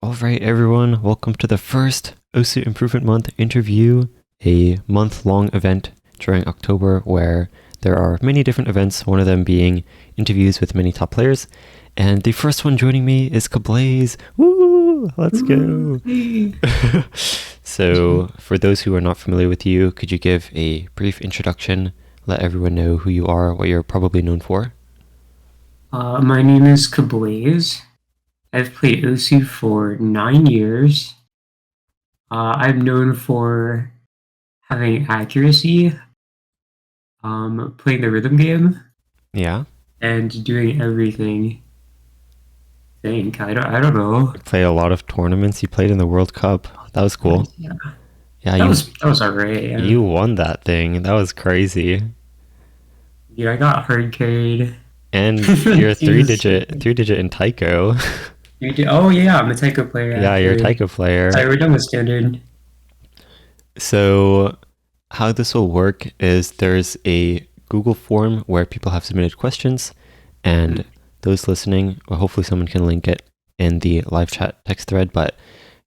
All right, everyone, welcome to the first OSU Improvement Month interview, a month-long event during October where there are many different events, one of them being interviews with many top players. And the first one joining me is Kablaze. Woo! Let's go! So, for those who are not familiar with you, could you give a brief introduction, let everyone know who you are, what you're probably known for? My name is kablaze. I've played OSU for 9 years. I'm known for having accuracy, playing the rhythm game, Yeah? and doing everything. I don't know. You played a lot of tournaments. You played in the World Cup. That was cool. Yeah, Yeah, that was alright. Yeah. you won that thing. That was crazy. Dude, I got hard carried. And you're a three Jesus. digit in Taiko. Oh yeah, I'm a Taiko player Yeah, you're a actually. Taiko player. Sorry, we're done with standard. So how this will work is there's a Google form where people have submitted questions, and those listening, or hopefully someone can link it in the live chat text thread. But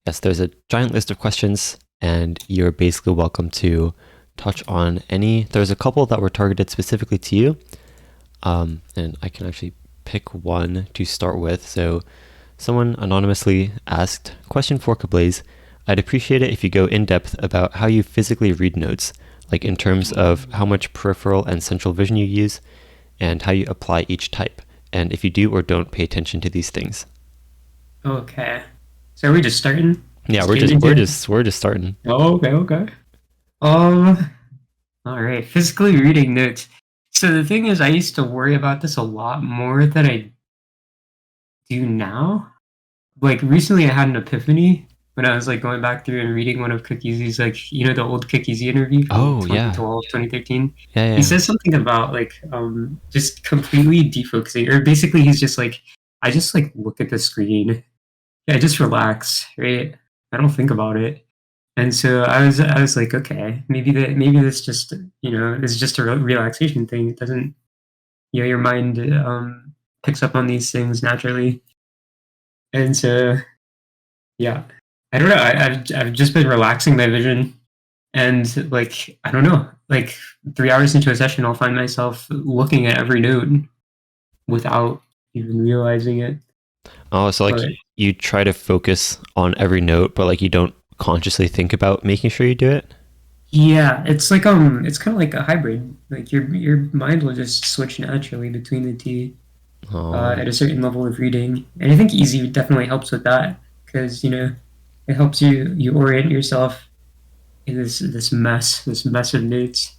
yes, there's a giant list of questions, and you're basically welcome to touch on any. There's a couple that were targeted specifically to you, and I can actually pick one to start with. So someone anonymously asked, question for Kablaze, I'd appreciate it if you go in depth about how you physically read notes, like in terms of how much peripheral and central vision you use, and how you apply each type, and if you do or don't pay attention to these things. Okay. So are we just starting? Yeah, Just getting into it? we're just starting. Oh, okay. Um, all right. Physically reading notes. So the thing is, I used to worry about this a lot more than I do now. Like recently, I had an epiphany when I was like going back through and reading one of Cookiezy's, like, the old Cookiezy interview from Oh yeah, 2012, 2013. yeah, He yeah. says something about like just completely defocusing, or basically he's just like, I just like look at the screen. Yeah, I just relax, right? I don't think about it. And so I was like, okay, maybe this just is just a relaxation thing. It doesn't, your mind picks up on these things naturally. And so yeah, I don't know. I've just been relaxing my vision, and like I don't know, like 3 hours into a session, I'll find myself looking at every note without even realizing it. Oh, so like But you try to focus on every note, but like you don't consciously think about making sure you do it? yeah, it's kind of like a hybrid. Like your mind will just switch naturally between the two Oh, at a certain level of reading, and I think easy definitely helps with that because it helps you orient yourself in this mess of notes.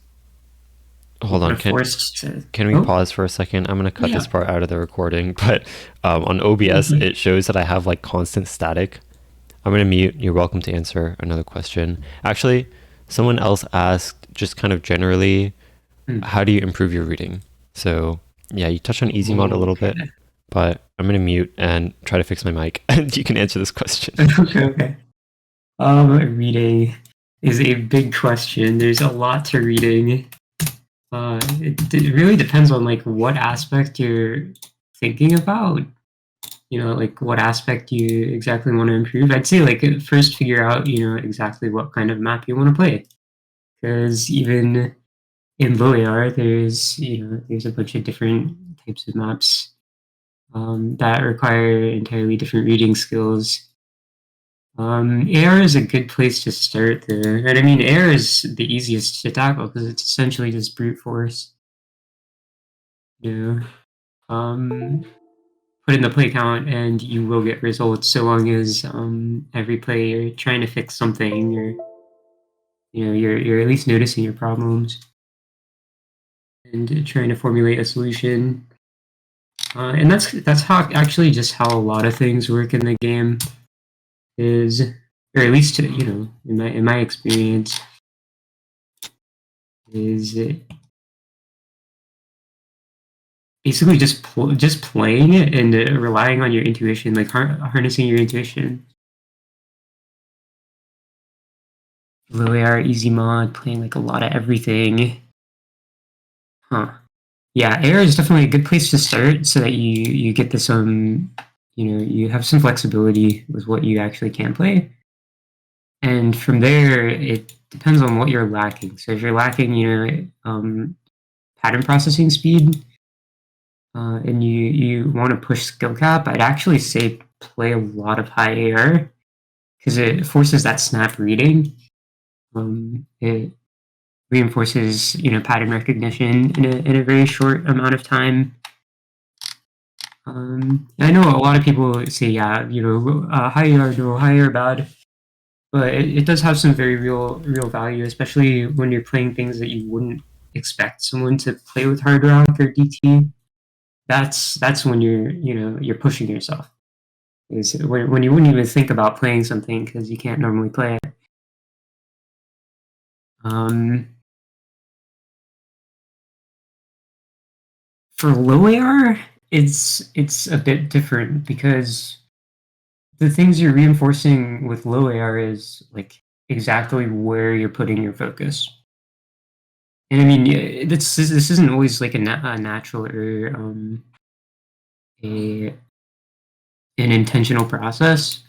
You're hold kind on. of forced to. Can we Oh, pause for a second? I'm gonna cut yeah. this part out of the recording, but on OBS Mhm. it shows that I have like constant static. I'm gonna mute. You're welcome to answer another question. Actually, someone else asked just kind of generally, Mm. how do you improve your reading? So yeah, you touched on easy mode a little Okay. bit, but I'm gonna mute and try to fix my mic, and you can answer this question. Okay. Okay. Reading is a big question. There's a lot to reading. It really depends on like what aspect you're thinking about. Like what aspect you exactly want to improve. I'd say like first figure out exactly what kind of map you want to play, because even in low AR, there's a bunch of different types of maps that require entirely different reading skills. AR is a good place to start there, and I mean AR is the easiest to tackle because it's essentially just brute force. You put in the play count, and you will get results so long as every play you're trying to fix something, or you're at least noticing your problems and trying to formulate a solution. And that's how actually just how a lot of things work in the game is, or at least in my experience is basically just playing it and relying on your intuition, like harnessing your intuition. Low AR, easy mod, playing like a lot of everything. Huh. Yeah, AR is definitely a good place to start so that you get this you have some flexibility with what you actually can play. And from there, it depends on what you're lacking. So if you're lacking, pattern processing speed, and you want to push skill cap, I'd actually say play a lot of high AR because it forces that snap reading. It reinforces pattern recognition in a very short amount of time. I know a lot of people say, yeah, high AR no, high AR bad, but it does have some very real value, especially when you're playing things that you wouldn't expect someone to play with hard rock or DT. That's when you're pushing yourself. Is when you wouldn't even think about playing something because you can't normally play it. For low AR, it's a bit different because the things you're reinforcing with low AR is like exactly where you're putting your focus. And I mean, this isn't always like a natural or a an intentional process,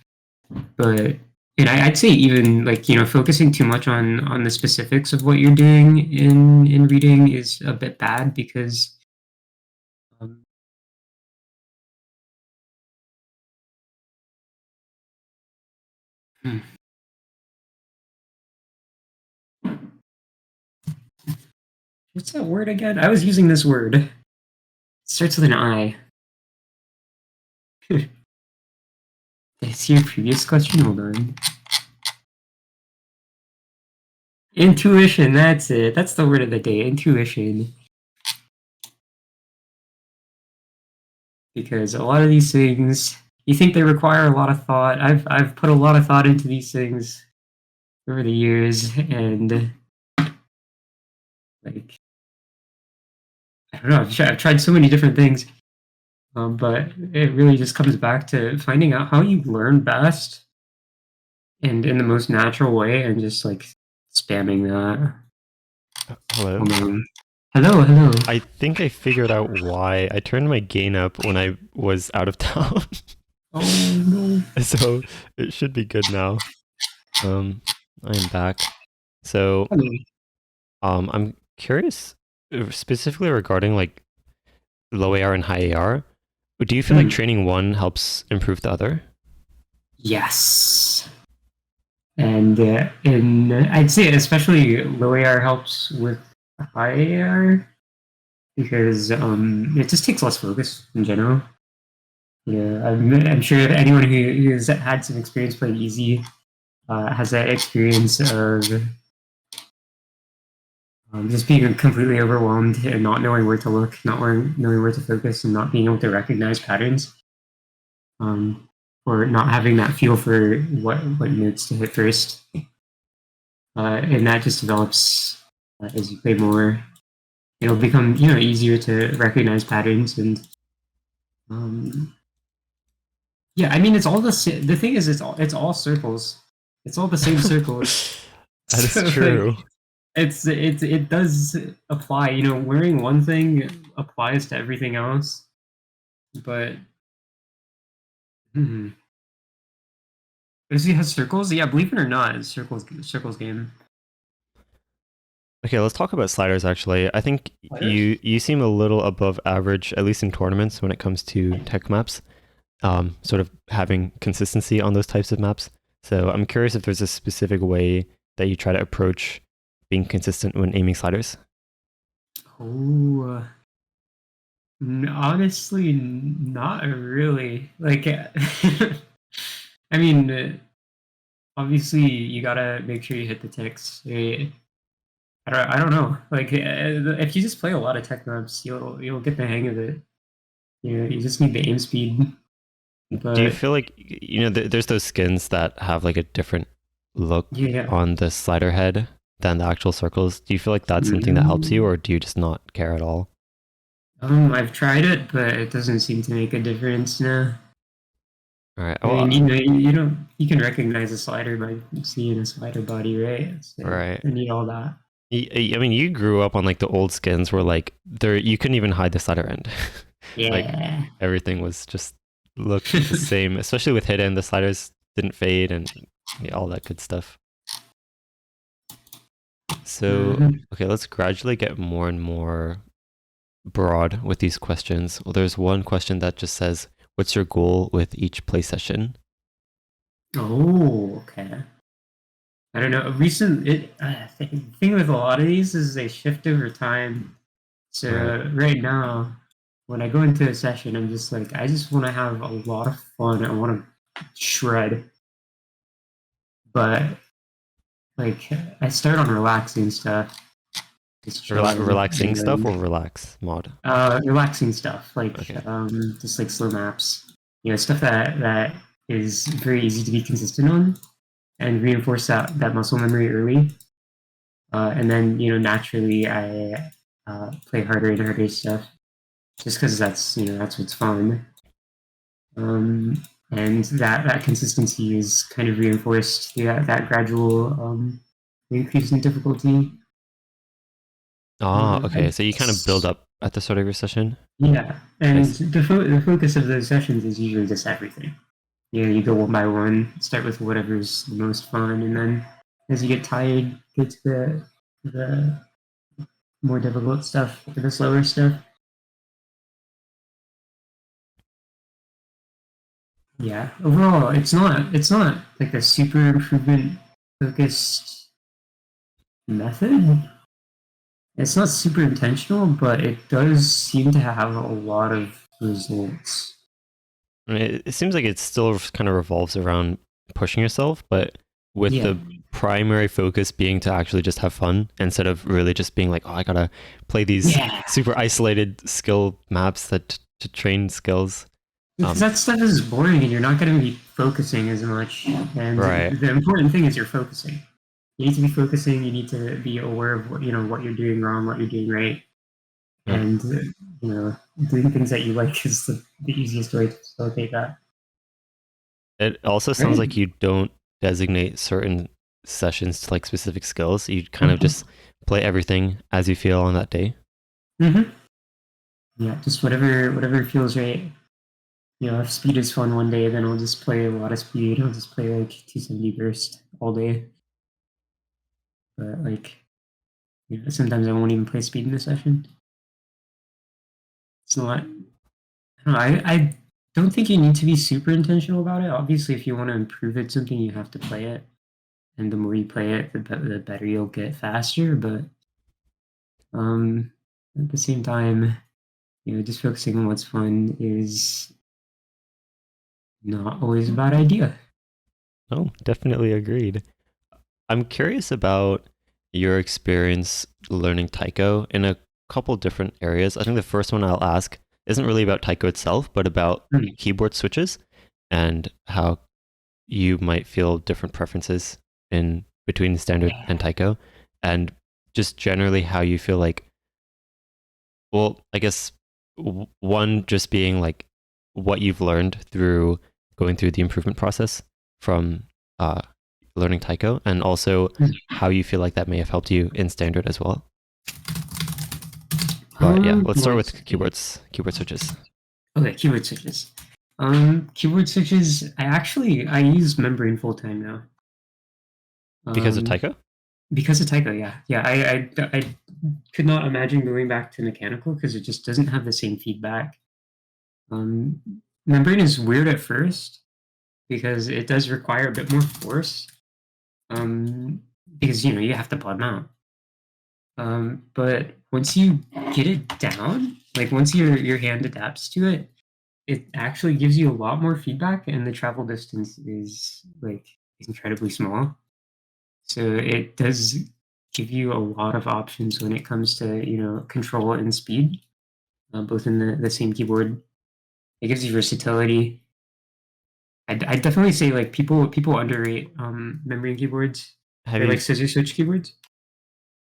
but I'd say even like focusing too much on the specifics of what you're doing in reading is a bit bad because um, hmm, what's that word again? I was using this word. It starts with an I. Did I see your previous question? Hold on. Intuition, that's it. That's the word of the day, intuition. Because a lot of these things, you think they require a lot of thought. I've put a lot of thought into these things over the years, and like I don't know, I've tried so many different things, but it really just comes back to finding out how you learn best and in the most natural way, and just like spamming that. Hello. Hello, hello. I think I figured out why I turned my gain up when I was out of town. Oh no. So it should be good now. I'm back. So Hello. I'm curious specifically regarding like low AR and high AR. Do you feel like training one helps improve the other? Yes. And I'd say especially low AR helps with high AR because it just takes less focus in general. Yeah, I'm sure if anyone who's had some experience playing easy has that experience of just being completely overwhelmed and not knowing where to look, not knowing where to focus, and not being able to recognize patterns, or not having that feel for what notes to hit first. And that just develops as you play more. It'll become easier to recognize patterns and yeah. I mean, it's all the thing is it's all circles. It's all the same circles. That is So true. like, it does apply. Wearing one thing applies to everything else, but does he have circles? Yeah, believe it or not, it's circles game. Okay, let's talk about sliders actually. I think Sliders? you seem a little above average, at least in tournaments when it comes to tech maps. Sort of having consistency on those types of maps. So I'm curious if there's a specific way that you try to approach being consistent when aiming sliders. Oh, honestly, not really. Like, I mean, obviously, you gotta make sure you hit the ticks. I don't know. Like, if you just play a lot of tech maps, you'll get the hang of it. You just need the aim speed. Do you But feel like there's those skins that have like a different look yeah, on the slider head than the actual circles? Do you feel like that's something that helps you, mm, or do you just not care at all? I've tried it, but it doesn't seem to make a difference now. All right. I Oh, mean, you can recognize a slider by seeing a slider body, right? So right. I need all that. I mean, you grew up on like the old skins where like there you couldn't even hide the slider end. Like Yeah. everything was just looked the same, especially with hidden. The sliders didn't fade and yeah, all that good stuff. So, Mhm. okay, let's gradually get more and more broad with these questions. Well, there's one question that just says, what's your goal with each play session? Oh, okay. I don't know. The thing with a lot of these is they shift over time. Right. So right now, when I go into a session, I'm just like, I just want to have a lot of fun. I want to shred, but like I start on relaxing stuff, just chilling, Relaxing and stuff or then relax mod? relaxing stuff Okay. just like slow maps, stuff that is very easy to be consistent on and reinforce that muscle memory early. And then naturally I play harder and harder stuff just because that's what's fun. Um, and that consistency is kind of reinforced through that gradual increase in difficulty. Ah, okay. I, So you kind of build up at the start of your session. yeah, I and see. the focus of those sessions is usually just everything. You go one by one, start with whatever's the most fun, and then as you get tired, get to the more difficult stuff, the slower stuff. Yeah, overall, it's not like a super improvement focused method. It's not super intentional, but it does seem to have a lot of results. I mean, it seems like it still kind of revolves around pushing yourself, but with Yeah, the primary focus being to actually just have fun instead of really just being like, oh, I gotta play these yeah, super isolated skill maps that to train skills. because Um, that stuff is boring, and you're not going to be focusing as much. And right. the important thing is you're focusing. You need to be focusing. You need to be aware of what you're doing wrong, what you're doing right, Yeah. and doing things that you like is the easiest way to facilitate that. It also sounds Right. like you don't designate certain sessions to like specific skills. You kind of Mm-hmm. just play everything as you feel on that day. Mm-hmm. Yeah, just whatever feels right. If speed is fun one day, then I'll just play a lot of speed. I'll just play like 270 burst all day. But like, sometimes I won't even play speed in a session. It's not. I don't know. I don't think you need to be super intentional about it. Obviously, if you want to improve at something, you have to play it, and the more you play it, the better you'll get faster. But at the same time, just focusing on what's fun is not always a bad idea. Oh, definitely agreed. I'm curious about your experience learning Taiko in a couple different areas. I think the first one I'll ask isn't really about Taiko itself, but about Mm. keyboard switches and how you might feel different preferences in between standard Yeah. and Taiko, and just generally how you feel like, well, I guess one just being like what you've learned through going through the improvement process from uh, learning Taiko, and also how you feel like that may have helped you in standard as well. But yeah, let's start One with second. keyboard switches. Okay, keyword switches. Keyword switches. I use membrane full time now. Because of Um, Taiko? because of Taiko. Yeah, yeah. I could not imagine going back to mechanical because it just doesn't have the same feedback. Um, membrane is weird at first because it does require a bit more force. Because you have to plumb out. But once you get it down, like once your hand adapts to it, it actually gives you a lot more feedback, and the travel distance is like incredibly small. So it does give you a lot of options when it comes to control and speed, both in the same keyboard. It gives you versatility. I definitely say like people underrate memory keyboards. Have They're you? like scissor switch keyboards.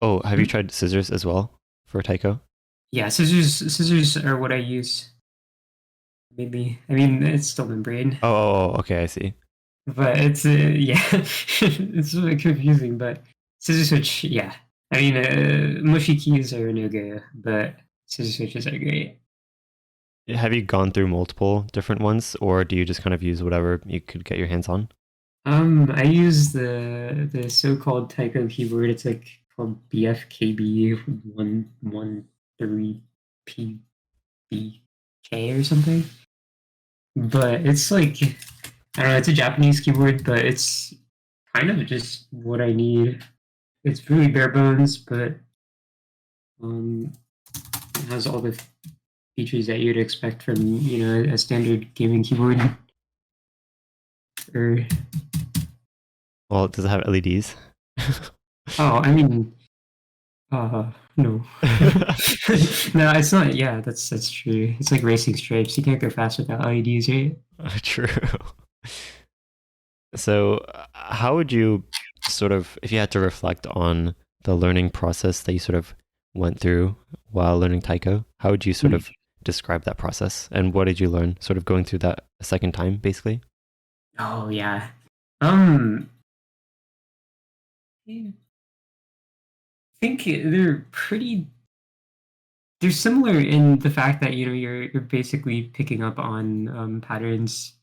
Oh, have you Hmm? tried scissors as well for Taiko? Yeah, scissors are what I use. Maybe I mean it's still membrane. Okay, I see. But it's yeah, it's really confusing. But scissor switch, yeah. I mean, mushy keys are no go, but scissor switches are great. Have you gone through multiple different ones, or do you just kind of use whatever you could get your hands on? I use the so-called Taiko keyboard. It's like called BFKB 113PBK or something. But it's like I don't know. It's a Japanese keyboard, but it's kind of just what I need. It's really bare bones, but um, it has all the features that you'd expect from a standard gaming keyboard. Or Well, does it have LEDs? oh, I mean, no, no, it's not. Yeah, that's true. It's like racing stripes. You can't go fast without LEDs, right? True. So, how would you sort of, if you had to reflect on the learning process that you sort of went through while learning Taiko, how would you sort of describe that process? And what did you learn sort of going through that a second time, basically? Oh yeah. Um, I think they're similar in the fact that you're basically picking up on patterns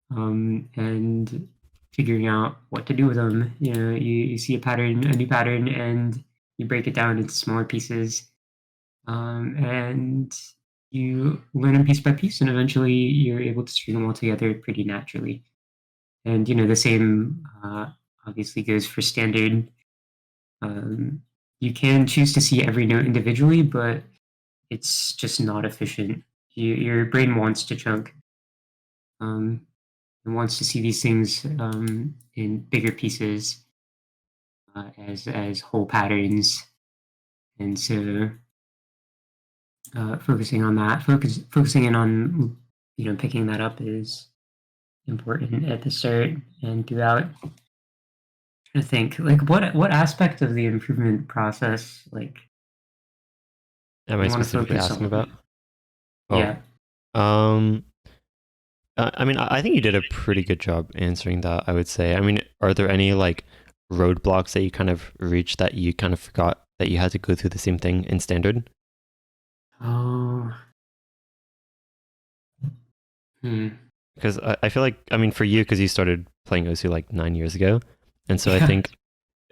and figuring out what to do with them. You see a new pattern, and you break it down into smaller pieces, and you learn them piece by piece, and eventually you're able to string them all together pretty naturally. And the same obviously goes for standard. Um, you can choose to see every note individually, but it's just not efficient. Your brain wants to chunk. Um, and wants to see these things in bigger pieces as whole patterns. And so focusing in on picking that up is important at the start and throughout. I think like what aspect of the improvement process like Am I you want to specifically focus asking about? on? Oh, Yeah. um, I mean, I think you did a pretty good job answering that, I would say. I mean, are there any like roadblocks that you kind of reached that you kind of forgot that you had to go through the same thing in standard? Oh. Hmm. Because I feel like, I mean, for you, because you started playing OSU like 9 years ago. And so I Yeah. think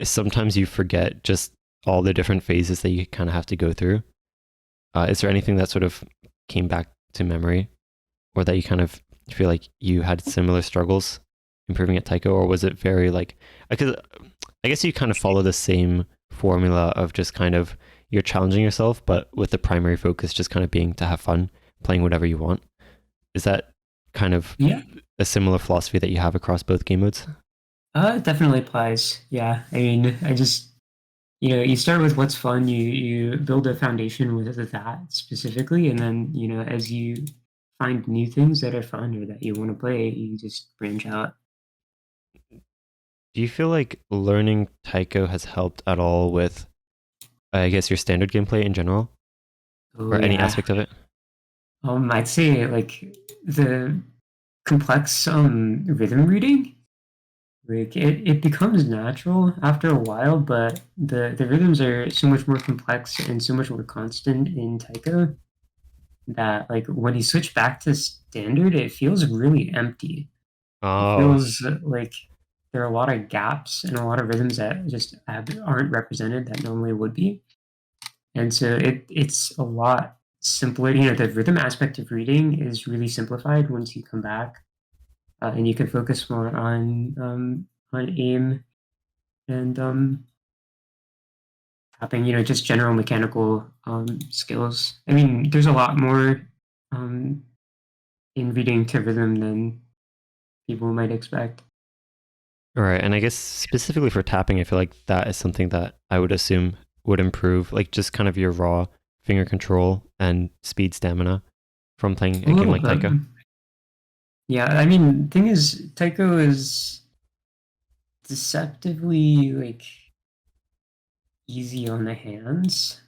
sometimes you forget just all the different phases that you kind of have to go through. Is there anything that sort of came back to memory or that you kind of feel like you had similar struggles improving at Taiko? Or was it very like, because I guess you kind of follow the same formula of just kind of you're challenging yourself, but with the primary focus just kind of being to have fun, playing whatever you want. Is that kind of Yeah. a similar philosophy that you have across both game modes? It definitely applies. Yeah. I mean, I just you start with what's fun. You build a foundation with that specifically, and then as you find new things that are fun or that you want to play, you just branch out. Do you feel like learning Taiko has helped at all with, I guess, your standard gameplay in general, Oh or any yeah. aspect of it? I'd say like the complex rhythm reading, like it becomes natural after a while, but the rhythms are so much more complex and so much more constant in Taiko that like when you switch back to standard, it feels really empty. It Oh, feels like there are a lot of gaps and a lot of rhythms that just aren't represented that normally would be. And so it's a lot simpler. The rhythm aspect of reading is really simplified once you come back, and you can focus more on aim and tapping. Just general mechanical skills. I mean, there's a lot more um, in reading to rhythm than people might expect. all right. And I guess specifically for tapping, I feel like that is something that I would assume would improve, like just kind of your raw finger control and speed stamina from playing A a game little like bit. Taiko. Yeah, I mean, thing is, Taiko is deceptively like easy on the hands,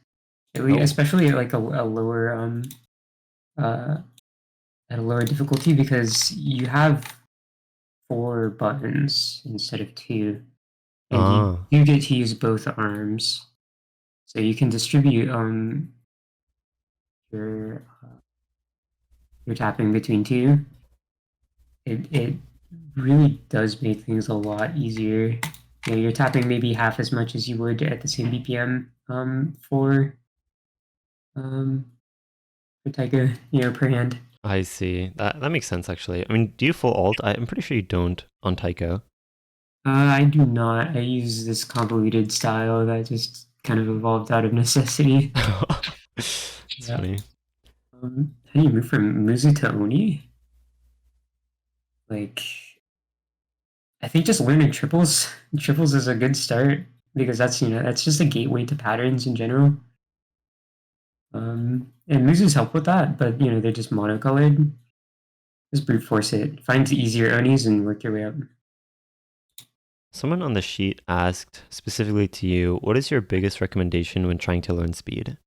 Oh, especially at like a lower uh at a lower difficulty because you have four buttons instead of two, and you ah, do get to use both arms, so you can distribute your you're tapping between two, it really does make things a lot easier. You know, you're tapping maybe half as much as you would at the same BPM for Taiko, you know, per hand. I see. That makes sense actually. I mean, do you full alt? I'm pretty sure you don't on Taiko. I do not. I use this convoluted style that just kind of evolved out of necessity. It's Yeah. funny. How do you move from Muzu to Oni? Like, I think just learning triples. Triples is a good start because that's, you know, that's just a gateway to patterns in general. And Muzus help with that, but you know, they're just monocolored. Just brute force it. Find the easier Onis and work your way up. Someone on the sheet asked specifically to you, what is your biggest recommendation when trying to learn speed?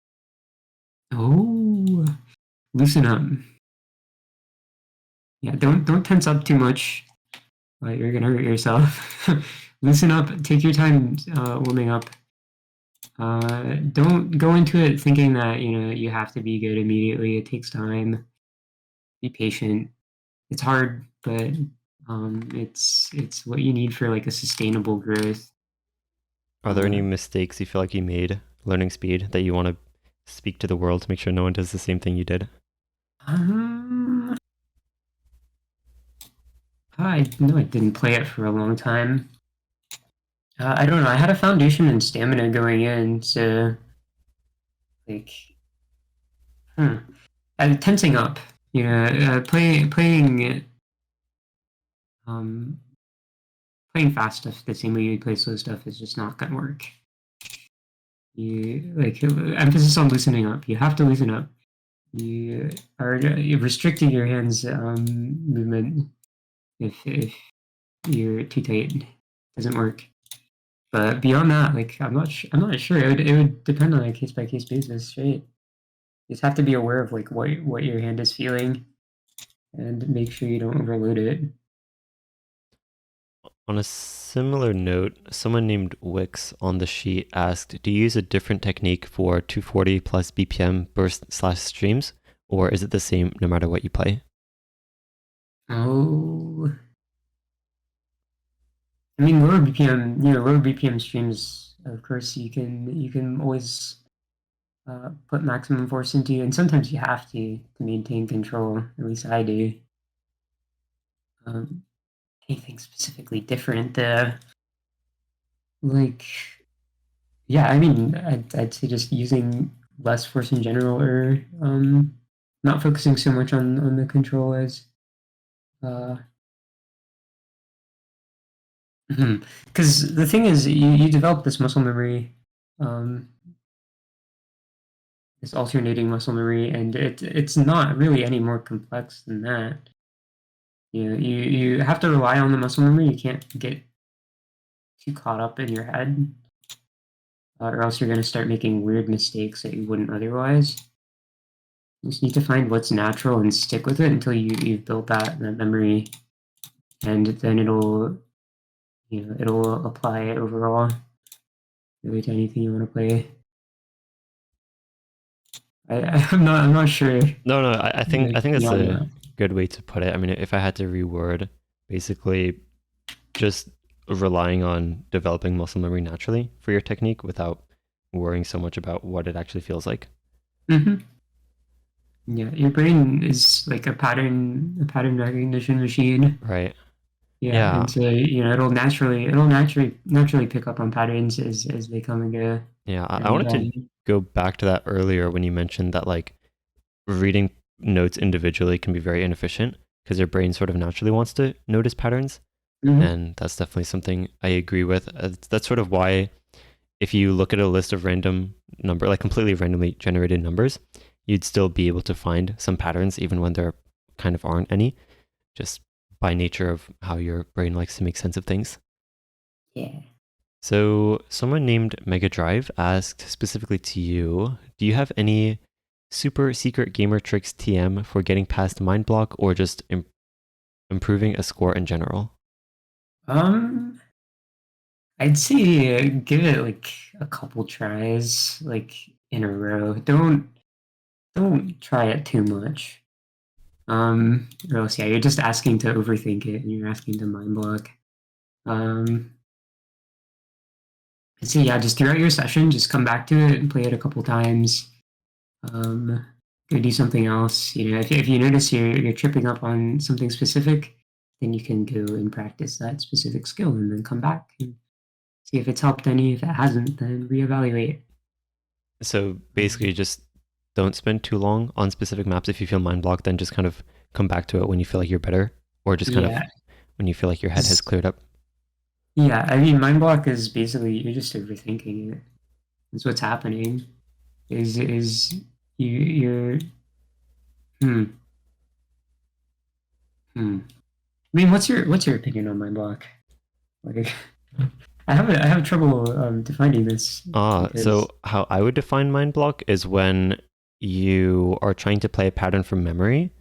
Oh, loosen up. Yeah, don't tense up too much. You're gonna hurt yourself. Loosen up. Take your time warming up. Don't go into it thinking that you know you have to be good immediately. It takes time. Be patient. It's hard, but it's what you need for like a sustainable growth. Are there any mistakes you feel like you made learning speed that you want to speak to the world to make sure no one does the same thing you did? Um, I know I didn't play it for a long time. I don't know. I had a foundation in stamina going in, so like, tensing up. You know, um, playing fast stuff the same way you play slow stuff is just not gonna work. You like emphasis on loosening up. You have to loosen up. You are restricting your hands movement if you're too tight. It doesn't work. But beyond that, like I'm not sure. It would depend on a case by case basis, right? You just have to be aware of like what your hand is feeling and make sure you don't overload it. On a similar note, someone named Wix on the sheet asked, do you use a different technique for 240 plus BPM burst slash streams, or is it the same no matter what you play? Oh, I mean lower BPM, you know, lower BPM streams. Of course, you can always put maximum force into, and sometimes you have to maintain control. At least I do. Um, Anything specifically different? Like, yeah, I mean, I'd say just using less force in general, or not focusing so much on the control as uh, because the thing is, you develop this muscle memory, um, this alternating muscle memory, and it's not really any more complex than that. You have to rely on the muscle memory. You can't get too caught up in your head, or else you're going to start making weird mistakes that you wouldn't otherwise. You just need to find what's natural and stick with it until you've built that memory, and then it'll apply it overall really to anything you want to play. I'm not sure No, I think that's beyond a that. good way to put it. I mean, if I had to reword, basically just relying on developing muscle memory naturally for your technique without worrying so much about what it actually feels like. Mm-hmm. Yeah, your brain is like a pattern recognition machine. Right. Yeah, Yeah. and so naturally pick up on patterns as they come and go. Yeah. I And wanted to go back to that earlier when you mentioned that like reading notes individually can be very inefficient because your brain sort of naturally wants to notice patterns. mhm. And that's definitely something I agree with. That's sort of why if you look at a list of random number, like completely randomly generated numbers, you'd still be able to find some patterns even when there kind of aren't any, just by nature of how your brain likes to make sense of things. Yeah. So someone named Mega Drive asked specifically to you, do you have any super secret gamer tricks TM for getting past mind block or just improving a score in general? Um, I'd say give it like a couple tries, like in a row. Don't try it too much. Or else, yeah, you're just asking to overthink it and you're asking to mind block. So yeah, just throughout your session, just come back to it and play it a couple times. Go do something else. If you notice you're tripping up on something specific, then you can go and practice that specific skill and then come back and see if it's helped any. If it hasn't, then reevaluate. So basically, just don't spend too long on specific maps if you feel mind blocked. Then just kind of come back to it when you feel like you're better, or just kind of Yeah. when you feel like your head has cleared up. Yeah, I mean, mind block is basically you're just overthinking it. That's what's happening. Is you're hmm hmm. I mean, what's your opinion on mind block? Like, I have trouble defining this So because how I would define mind block is when you are trying to play a pattern from memory,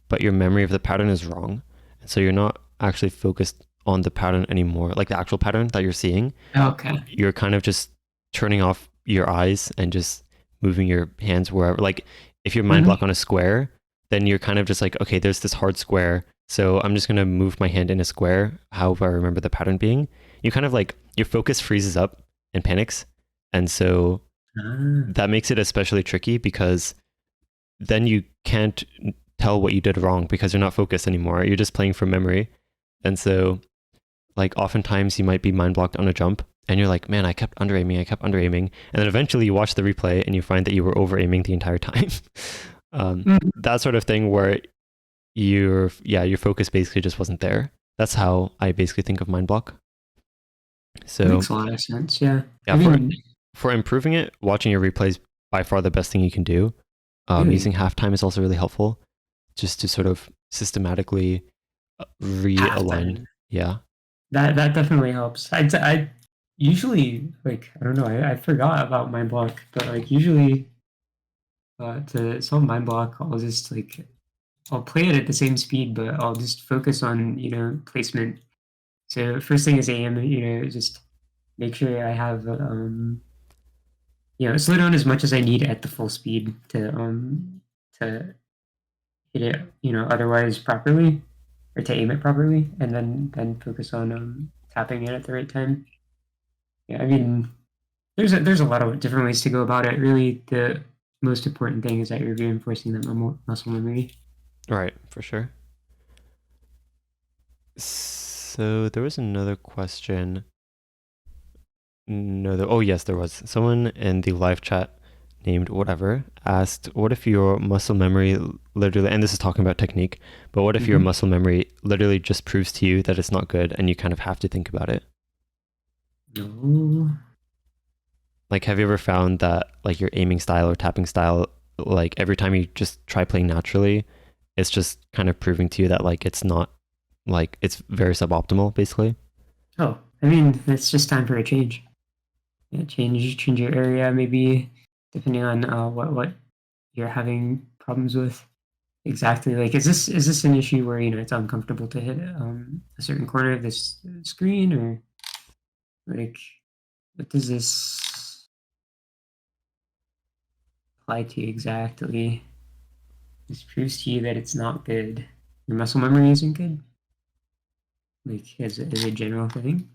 but your memory of the pattern is wrong. And so you're not actually focused on the pattern anymore, like the actual pattern that you're seeing. okay. You're kind of just turning off your eyes and just moving your hands wherever. Like if you're mind block Mm-hmm. on a square, then you're kind of just like, okay, there's this hard square. So I'm just going to move my hand in a square, however I remember the pattern being. You kind of like, your focus freezes up and panics. And so Ah, that makes it especially tricky because then you can't tell what you did wrong because you're not focused anymore. You're just playing from memory. And so like oftentimes you might be mind blocked on a jump and you're like, man, I kept under aiming. And then eventually you watch the replay and you find that you were over aiming the entire time. mm, That sort of thing where your focus basically just wasn't there. That's how I basically think of mind block. So makes a lot of sense. Yeah, yeah, I mean, for improving it, watching your replays by far the best thing you can do. Using really, halftime is also really helpful, just to sort of systematically realign. halftime. Yeah. That definitely helps. I usually like I don't know. I forgot about mind block, but like usually to solve mind block, I'll play it at the same speed, but I'll just focus on placement. So first thing is aim. Just make sure I have slow down as much as I need at the full speed to hit it otherwise properly or to aim it properly, and then focus on tapping it at the right time. Yeah, I mean, there's a lot of different ways to go about it. Really, the most important thing is that you're reinforcing that muscle memory. Right, for sure. So there was another question. No, oh yes, there was. Someone in the live chat named whatever asked, "What if your muscle memory literally?" And this is talking about technique, but what if your Mm-hmm. muscle memory literally just proves to you that it's not good, and you kind of have to think about it? No. Like, have you ever found that like your aiming style or tapping style, like every time you just try playing naturally, it's just kind of proving to you that like it's not like it's very suboptimal, basically? Oh, I mean, it's just time for a change. Yeah, change your area, maybe depending on what you're having problems with. Exactly. Like, is this an issue where it's uncomfortable to hit a certain corner of this screen, or like what does this apply to exactly? This proves to you that it's not good. Your muscle memory isn't good, like as a general thing.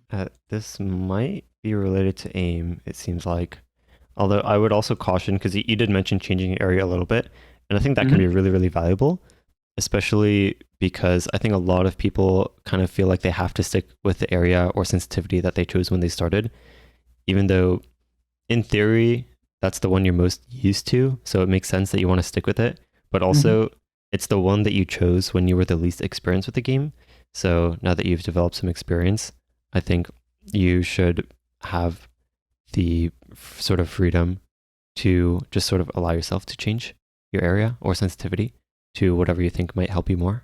This might be related to aim. It seems like. Although I would also caution because you did mention changing area a little bit, and I think that can be Mm-hmm. really, really valuable, especially because I think a lot of people kind of feel like they have to stick with the area or sensitivity that they chose when they started, even though in theory that's the one you're most used to, so it makes sense that you want to stick with it. But Mm-hmm. also, it's the one that you chose when you were the least experienced with the game. So now that you've developed some experience, I think you should have the sort of freedom to just sort of allow yourself to change your area or sensitivity to whatever you think might help you more.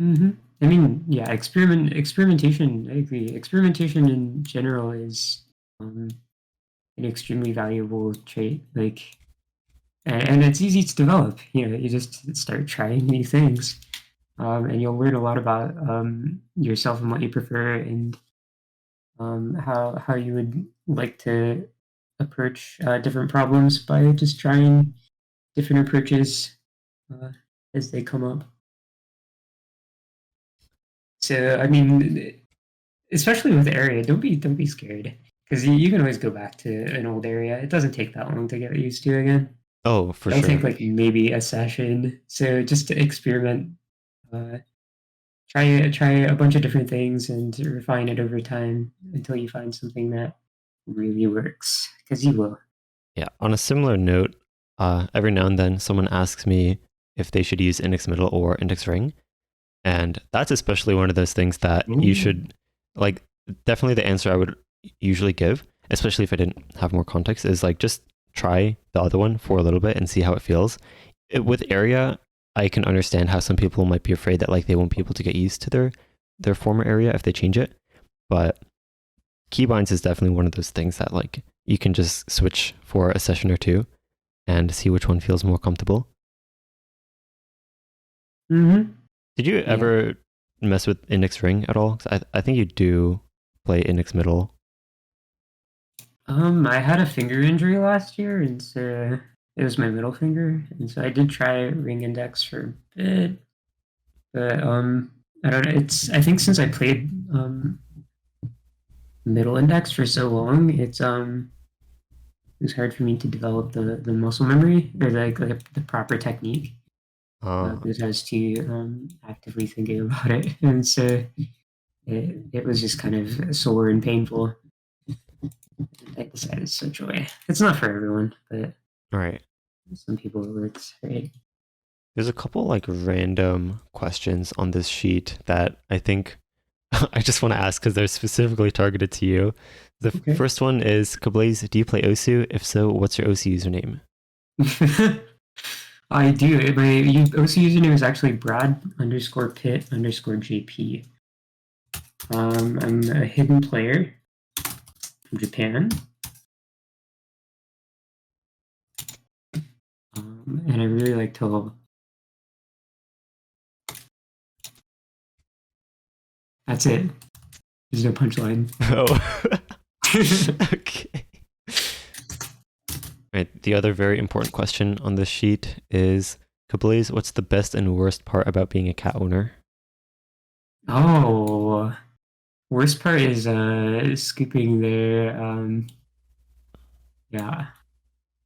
Mm-hmm. I mean, yeah, experimentation. I agree. Experimentation in general is um, an extremely valuable trait. Like, and it's easy to develop. You just start trying new things, and you'll learn a lot about yourself and what you prefer, and how you would like to approach different problems by just trying different approaches uh, as they come up. So I mean, especially with area, don't be scared because you can always go back to an old area. It doesn't take that long to get used to again. Oh, for It'll take sure. like maybe a session. So just to experiment, uh, try a bunch of different things and refine it over time until you find something that really works. Because you will. Yeah. On a similar note, every now and then someone asks me if they should use index middle or index ring. And that's especially one of those things that you Ooh. should, like, definitely the answer I would usually give, especially if I didn't have more context, is like just try the other one for a little bit and see how it feels. With area, I can understand how some people might be afraid that like they won't be able to get used to their former area if they change it. But keybinds is definitely one of those things that like you can just switch for a session or two and see which one feels more comfortable. Mm-hmm. Did you Yeah. ever mess with index ring at all? 'Cause I think you do play index middle. I had a finger injury last year, and so it was my middle finger, and so I did try ring index for a bit, but I don't know. I think since I played middle index for so long, it was hard for me to develop the muscle memory or like the proper technique Ah, because I was too actively thinking about it, and so it was just kind of sore and painful. I decided to switch away. It's not for everyone, but all right. some people it works, right? There's a couple like random questions on this sheet that I think I just want to ask because they're specifically targeted to you. The Okay. first one is Kablaze, do you play Osu? If so, what's your Osu username? I do. My OC username is actually Brad underscore Pitt underscore JP. I'm a hidden player from Japan, and I really like to. That's it. There's no punchline. Oh, okay. Right. The other very important question on this sheet is Kablaze, what's the best and worst part about being a cat owner? Oh, worst part is scooping their yeah,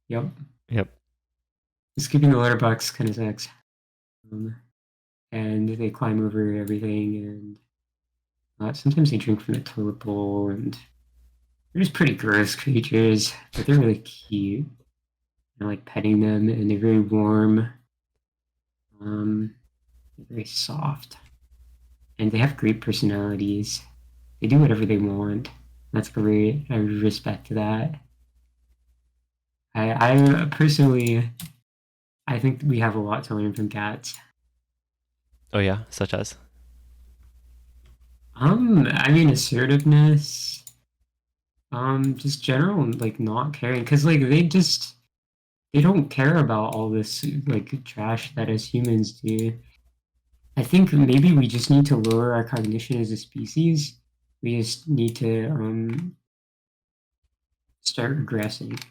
yep. Yep. Scooping the litter box kind of sucks. Um, and they climb over everything, and sometimes they drink from the toilet bowl, and they're just pretty gross creatures, but they're really cute. I like petting them, and they're very warm. They're very soft, and they have great personalities. They do whatever they want. That's great. I respect that. I personally, I think we have a lot to learn from cats. Oh yeah, such as. I mean assertiveness. Just general like not caring, because like they don't care about all this like trash that us humans do. I think maybe we just need to lower our cognition as a species. We just need to start regressing.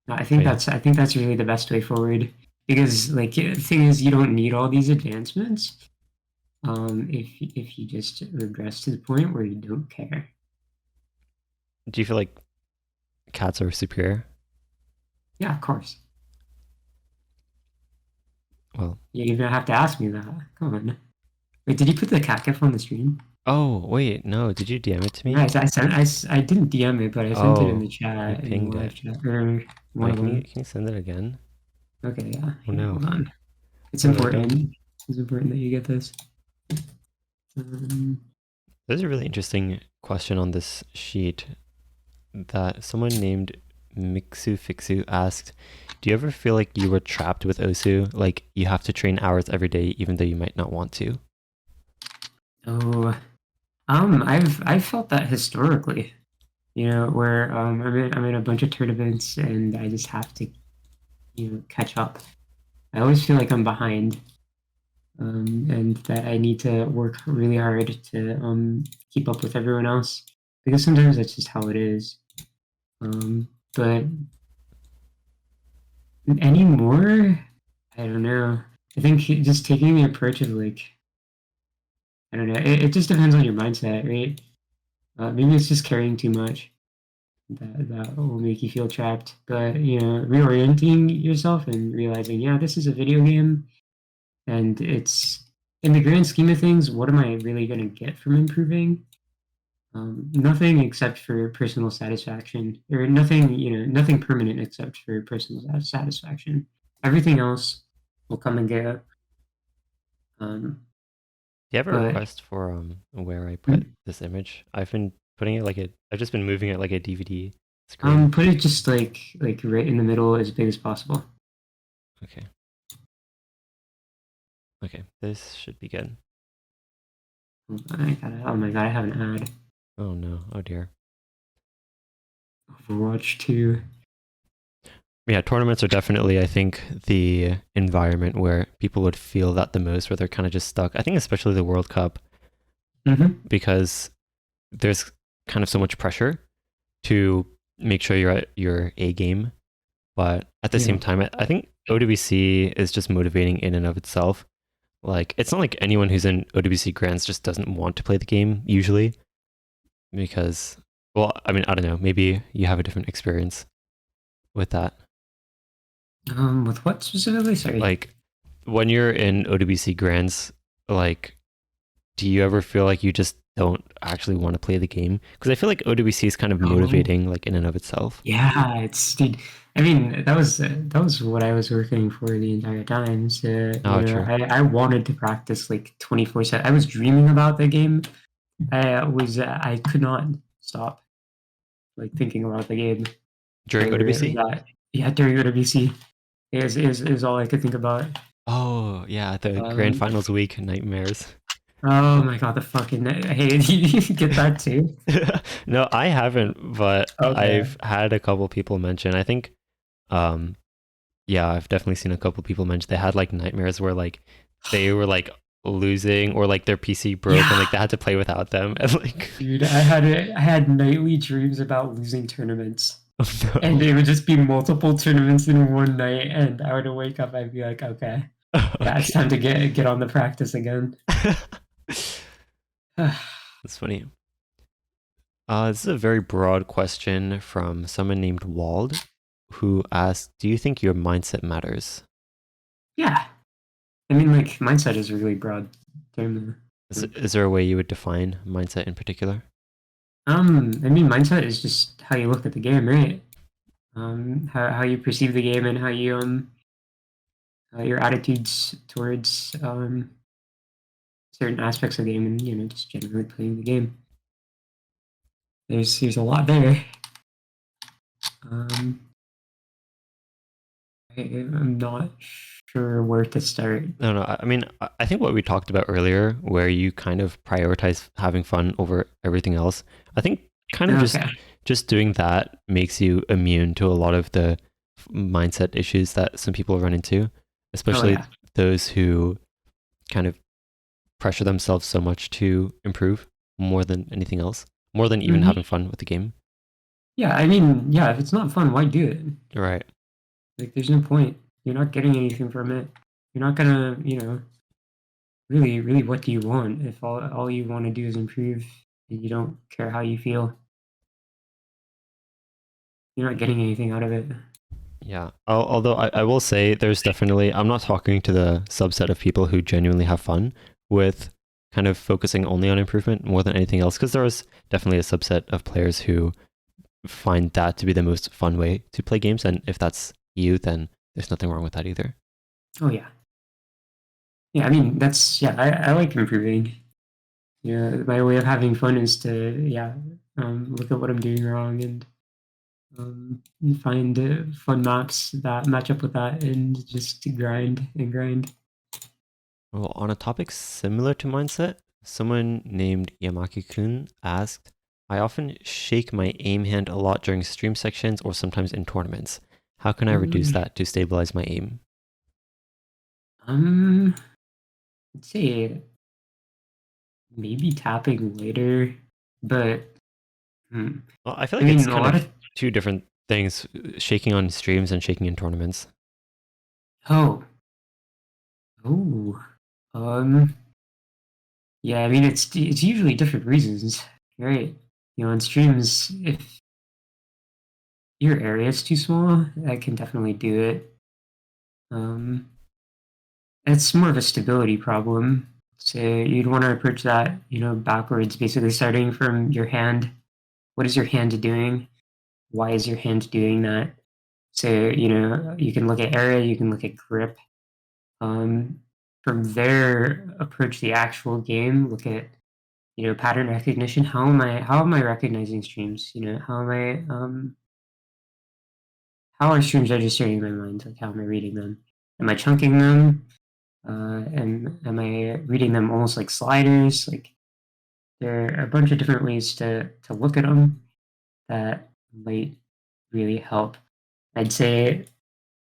Oh yeah. I think that's really the best way forward because like the thing is you don't need all these advancements if you just regress to the point where you don't care. Do you feel like cats are superior? Yeah, of course. Well, You don't have to ask me that. Come on. Wait, did you put the cat gif on the stream? oh wait, no, did you DM it to Yeah, me? I didn't DM it, but I sent it in the Oh, you chat in the pinged live it. chat or one Wait, of them. can you send it again? Okay, yeah. Oh Here, no. hold on. It's There we go. important. It's important that you get this. Um, There's a really interesting question on this sheet that someone named Mixu Fixu asked, do you ever feel like you were trapped with Osu? Like you have to train hours every day even though you might not want to? oh, I've felt that historically, you know, where I'm in a bunch of tournaments and I just have to, you know, catch up. I always feel like I'm behind, and that I need to work really hard to keep up with everyone else because sometimes that's just how it is. But anymore, I don't know. I think just taking the approach of like, I don't know, it just depends on your mindset, right? Maybe it's just carrying too much that will make you feel trapped. But reorienting yourself and realizing, yeah, this is a video game, and it's in the grand scheme of things, what am I really going to get from improving? Nothing except for personal satisfaction, or nothing, nothing permanent except for personal satisfaction. Everything else will come and go. Um, Do you have a but request for where I put mm, this image? I've been putting it like I've just been moving it like a DVD screen. put it just like right in the middle as big as possible. Okay. Okay. This should be good. Oh my god, I have an ad. Oh no. Oh dear. Overwatch 2. Yeah, tournaments are definitely, I think, the environment where people would feel that the most, where they're kind of just stuck. I think especially the World Cup, Mm-hmm. because there's kind of so much pressure to make sure you're at your A game. But at the Yeah. same time, I think OWC is just motivating in and of itself. Like, it's not like anyone who's in OWC Grands just doesn't want to play the game, usually, because, well, I mean, I don't know. Maybe you have a different experience with that. With what specifically? Sorry. Like, when you're in OWC Grands, like, do you ever feel like you just don't actually want to play the game? Because I feel like OWC is kind of Oh, motivating, like, in and of itself. yeah. Dude. I mean, that was what I was working for the entire time. So Oh, true. I wanted to practice like 24/7. I was dreaming about the game. I could not stop like thinking about the game During for OWC? that. Yeah, during WBC is all I could think about. Oh, yeah, the grand Um, finals week nightmares. oh my god, the fucking hey, you get that too? No, I haven't, but Okay. I've had a couple people mention. I think, um, yeah, I've definitely seen a couple people mention they had like nightmares where like they were like losing or like their PC broke and Yeah, like they had to play without them and like, dude, I had nightly dreams about losing tournaments, oh and no. it would just be multiple tournaments in one night, and I would wake up, I'd be like, okay, yeah, it's time Okay. to get on the practice again. That's funny. This is a very broad question from someone named Wald, who asked, "Do you think your mindset matters?" Yeah, I mean, like mindset is a really broad term. Is there a way you would define mindset in particular? I mean, mindset is just how you look at the game, right? How you perceive the game and how you your attitudes towards certain aspects of the game, and just generally playing the game. There's a lot there. Um, I'm not sure where to start. No, no. I mean, I think what we talked about earlier, where you kind of prioritize having fun over everything else. I think kind of Okay. just doing that makes you immune to a lot of the mindset issues that some people run into, Oh especially yeah. those who kind of pressure themselves so much to improve more than anything else, more than even having Hmm. fun with the game. Yeah. I mean, yeah. If it's not fun, why do it? Right. Like, there's no point. You're not getting anything from it. You're not gonna, really, really, what do you want if all you want to do is improve and you don't care how you feel? You're not getting anything out of it. Yeah. Although I will say there's definitely, I'm not talking to the subset of people who genuinely have fun with kind of focusing only on improvement more than anything else, because there is definitely a subset of players who find that to be the most fun way to play games. And if that's you, then there's nothing wrong with that either. Oh yeah. Yeah, I mean yeah, I like improving. Yeah, my way of having fun is to look at what I'm doing wrong and find fun maps that match up with that and just grind and grind. Well, on a topic similar to mindset, someone named Yamaki-kun asked, I often shake my aim hand a lot during stream sections or sometimes in tournaments. How can I reduce Um, that to stabilize my aim? um, let's see, maybe tapping later, but hmm, Well, I feel I like it's mean a kind lot of of two different things, shaking on streams and shaking in tournaments. oh Oh, yeah. I mean, it's usually different reasons, right? In streams, if your area is too small, that can definitely do it. Um, it's more of a stability problem. So you'd want to approach that, backwards, basically starting from your hand. What is your hand doing? Why is your hand doing that? So, you can look at area, you can look at grip. Um, from there, approach the actual game, look at, pattern recognition. How am I recognizing streams? How are streams registering in my mind? Like, how am I reading them? Am I chunking them? Am I reading them almost like sliders? Like, there are a bunch of different ways to look at them that might really help. I'd say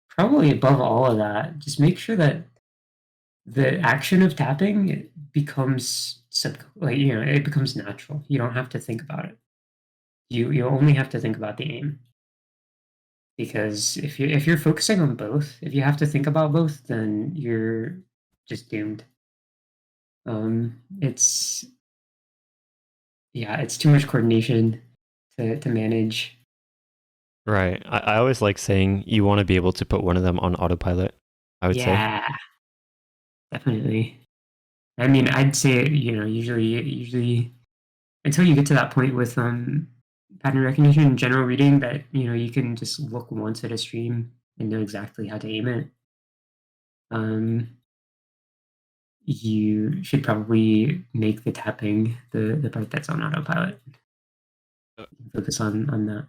probably above all of that, just make sure that the action of tapping becomes it becomes natural. You don't have to think about it. You only have to think about the aim. Because if you're focusing on both, if you have to think about both, then you're just doomed. It's Yeah, it's too much coordination to manage. Right. I always like saying you want to be able to put one of them on autopilot, I would say. Yeah, definitely. I mean, I'd say, usually until you get to that point with pattern recognition and general reading that, you can just look once at a stream and know exactly how to aim it. Um, you should probably make the tapping the part that's on autopilot. Uh, Focus on that.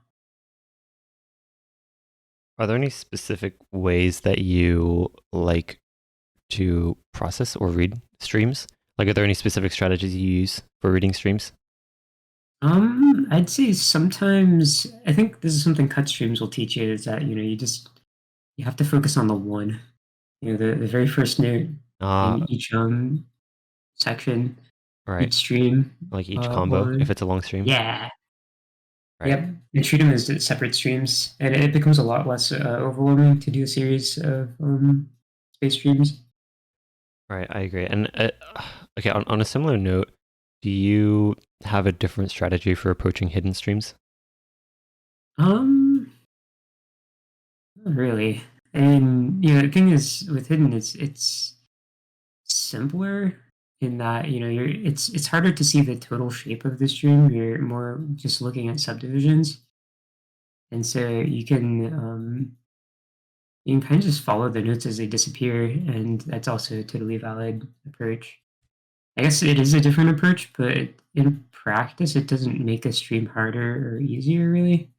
Are there any specific ways that you like to process or read streams? Like, are there any specific strategies you use for reading streams? I'd say sometimes I think this is something cut streams will teach you is that you have to focus on the one. The very first note in Uh, each section, right. each stream. Like each combo, if One. it's a long stream. Yeah. Right. Yep. And treat them as separate streams, and it becomes a lot less overwhelming to do a series of space streams. Right. I agree. And okay, on a similar note, do you have a different strategy for approaching hidden streams? Um, Not really. And the thing is with hidden, it's simpler in that it's harder to see the total shape of the stream. You're more just looking at subdivisions, and so you can kind of just follow the notes as they disappear, and that's also a totally valid approach. I guess it is a different approach, but in practice, it doesn't make a stream harder or easier, really.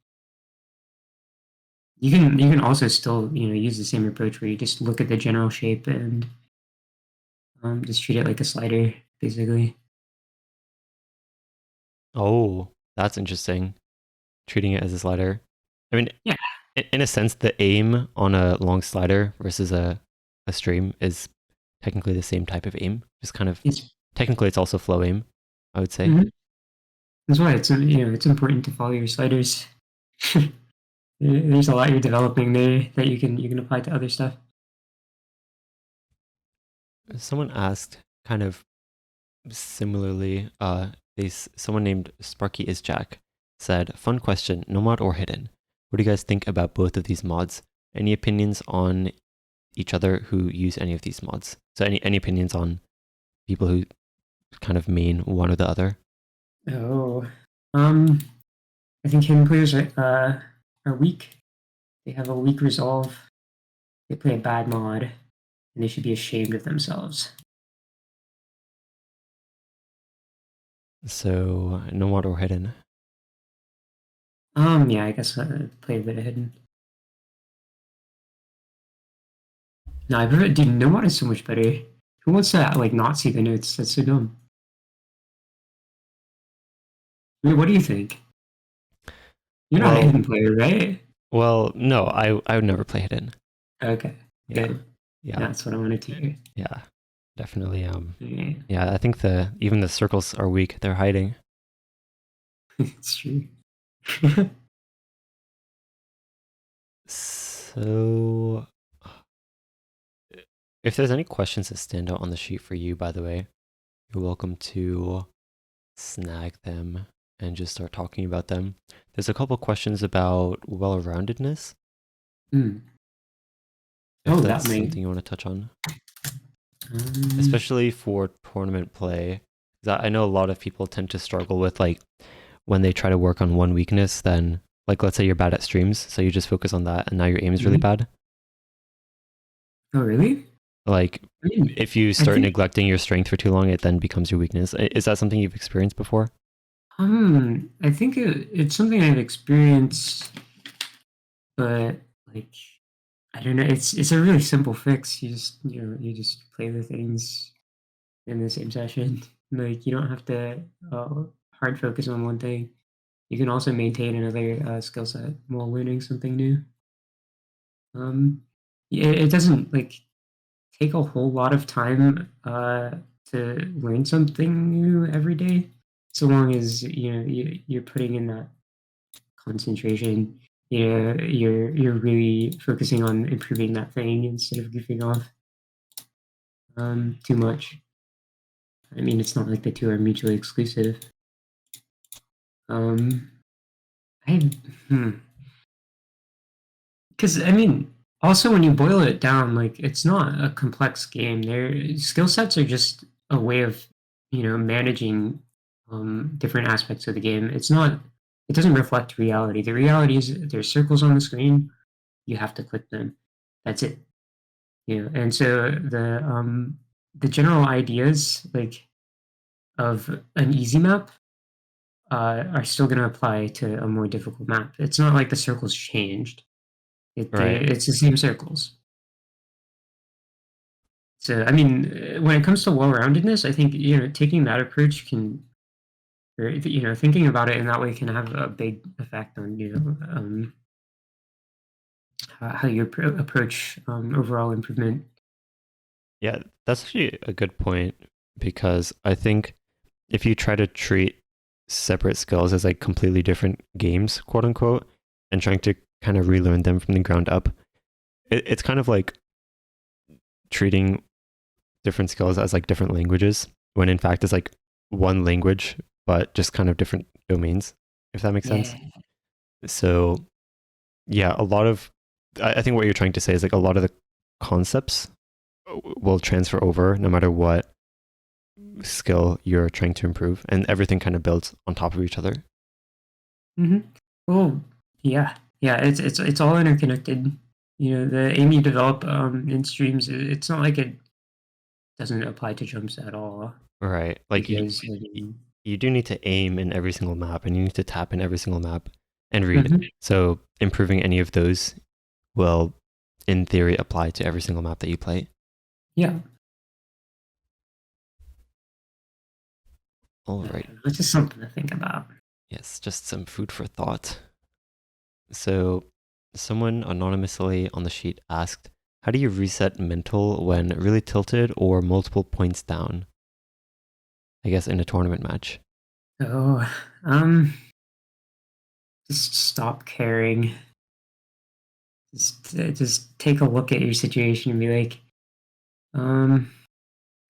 You can also still use the same approach where you just look at the general shape and just treat it like a slider, basically. Oh, that's interesting. Treating it as a slider. I mean, Yeah, in a sense, the aim on a long slider versus a stream is technically the same type of aim. Just kind of it's technically, it's also flow aim, I would say. mhm. That's why it's important to follow your sliders. There's a lot you're developing there that you can apply to other stuff. Someone asked kind of similarly, someone named Sparky is Jack said, "Fun question, no mod or hidden. What do you guys think about both of these mods? Any opinions on each other who use any of these mods? So any opinions on people who kind of main one or the other?" Oh, I think hidden players are weak. They have a weak resolve. They play a bad mod, and they should be ashamed of themselves. So no mod or hidden. Yeah, I guess play a bit of hidden. No, I prefer, dude. No mod is so much better. Who wants to not see the notes? That's so dumb. I mean, what do you think? You're not a Well, hidden player, right? no, I would never play hidden. Okay, Yeah, good. yeah, That's what I wanted to hear. yeah, definitely. Yeah, Yeah, I think even the circles are weak. They're hiding. it's true. So If there's any questions that stand out on the sheet for you, by the way, you're welcome to snag them and just start talking about them. There's a couple questions about well-roundedness, Hmm. if Oh, that's that may. something you want to touch on, Um, especially for tournament play. 'Cause I know a lot of people tend to struggle with like when they try to work on one weakness, then like let's say you're bad at streams, so you just focus on that and now your aim is really mhm. bad. Oh, really? Like I mean, if you I start think neglecting your strength for too long, it then becomes your weakness. Is that something you've experienced before? I think it's something I've experienced, but like I don't know. It's a really simple fix. You just play the things in the same session. Like you don't have to hard focus on one thing. You can also maintain another skill set while learning something new. Um, yeah, it doesn't like take a whole lot of time to learn something new every day, so long as you're putting in that concentration. You're really focusing on improving that thing instead of goofing off too much. I mean, it's not like the two are mutually exclusive. Um, I hmm. Because I mean, also when you boil it down, like it's not a complex game. Their skill sets are just a way of managing different aspects of the game. It's not. It doesn't reflect reality. The reality is there's circles on the screen. You have to click them. That's it. And so the general ideas like of an easy map are still going to apply to a more difficult map. It's not like the circles changed. Right. It's the same circles. So, I mean, when it comes to well-roundedness, I think taking that approach can, or thinking about it in that way can have a big effect on how you approach overall improvement. Yeah, that's actually a good point because I think if you try to treat separate skills as like completely different games, quote unquote, and trying to kind of relearn them from the ground up, it's kind of like treating different skills as like different languages when in fact it's like one language, but just kind of different domains, if that makes sense. Yeah. So, yeah, a lot of, I think what you're trying to say is like a lot of the concepts will transfer over no matter what skill you're trying to improve, and everything kind of builds on top of each other. hmm Well, yeah, yeah. It's all interconnected. The aim you develop in streams, it's not like it doesn't apply to jumps at all Right. Like because you do need to aim in every single map and you need to tap in every single map and read. mhm, So improving any of those will, in theory, apply to every single map that you play. yeah. All right. It's just something to think about. Yes, just some food for thought. So someone anonymously on the sheet asked, how do you reset mental when really tilted or multiple points down? I guess in a tournament match. So, um, just stop caring. Just take a look at your situation and be like, um,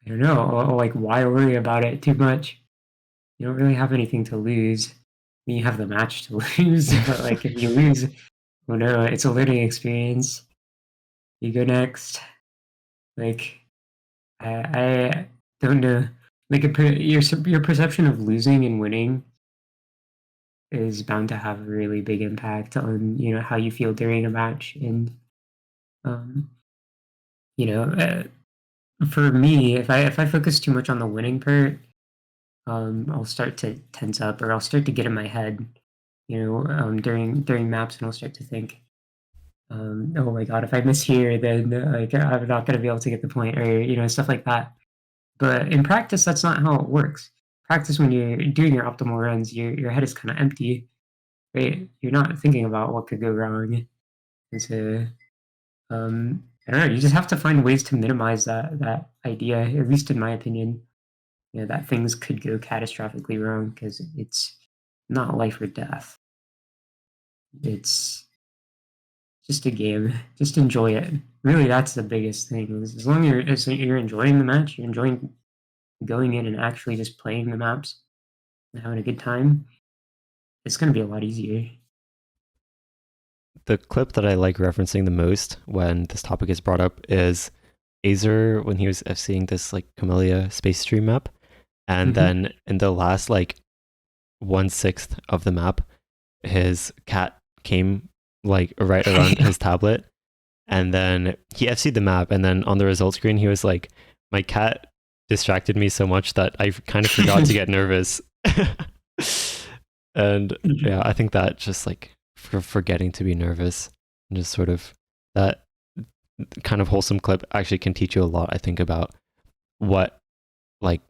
I don't know, like why worry about it too much? You don't really have anything to lose. I mean, you have the match to lose, but like if you lose, oh no, it's a learning experience. You go next. Like I don't know. Like your perception of losing and winning is bound to have a really big impact on how you feel during a match. And um, you know, for me, if I focus too much on the winning part, I'll start to tense up, or I'll start to get in my head. During maps, and I'll start to think, oh my god, if I miss here, then like I'm not going to be able to get the point, or stuff like that. But in practice, that's not how it works. Practice, when you're doing your optimal runs, your head is kind of empty, right? You're not thinking about what could go wrong. And so, I don't know. You just have to find ways to minimize that idea. At least in my opinion, that things could go catastrophically wrong because it's not life or death. It's just a game. Just enjoy it. Really, that's the biggest thing. As long as you're enjoying the match, you're enjoying going in and actually just playing the maps and having a good time, it's going to be a lot easier. The clip that I like referencing the most when this topic is brought up is Azer when he was FCing this like Camellia Space Stream map, and then in the last like 1/6 of the map, his cat came like right around his tablet, and then he FC'd the map, and then on the result screen he was like, "My cat distracted me so much that I kind of forgot to get nervous." And yeah, I think that just like for forgetting to be nervous, and just sort of that kind of wholesome clip actually can teach you a lot, I think, about what like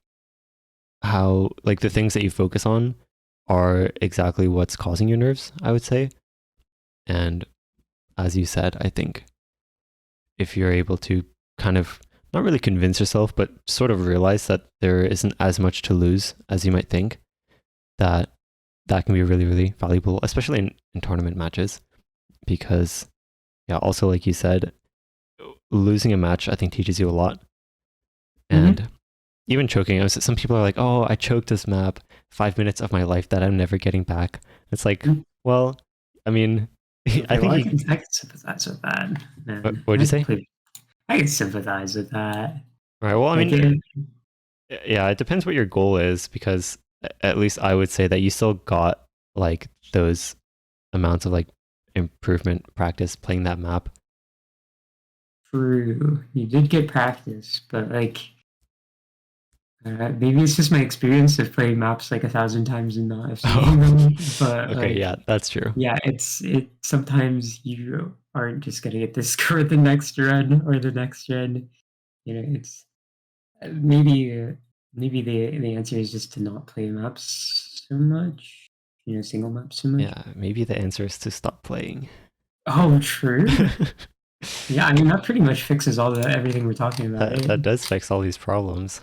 how like the things that you focus on are exactly what's causing your nerves, I would say. And as you said, I think if you're able to kind of not really convince yourself, but sort of realize that there isn't as much to lose as you might think, that that can be really, really valuable, especially in tournament matches. Because, yeah, also, like you said, losing a match, I think, teaches you a lot. And even choking, some people are like, oh, I choked this map, 5 minutes of my life that I'm never getting back. It's like, well, I mean, I think I can sympathize with that. Man. What'd you say? I can sympathize with that. All right. Well, I mean, yeah, it depends what your goal is, because at least I would say that you still got like those amounts of like improvement practice playing that map. True, you did get practice, but like maybe it's just my experience of playing maps like 1,000 times and not FCing them. But Okay, like, yeah, that's true. Yeah, it sometimes you aren't just gonna get this score the next run or the next gen. You know, it's maybe the answer is just to not play maps so much. You know, single maps so much. Yeah, maybe the answer is to stop playing. Oh, true. Yeah, I mean that pretty much fixes everything we're talking about. That does fix all these problems.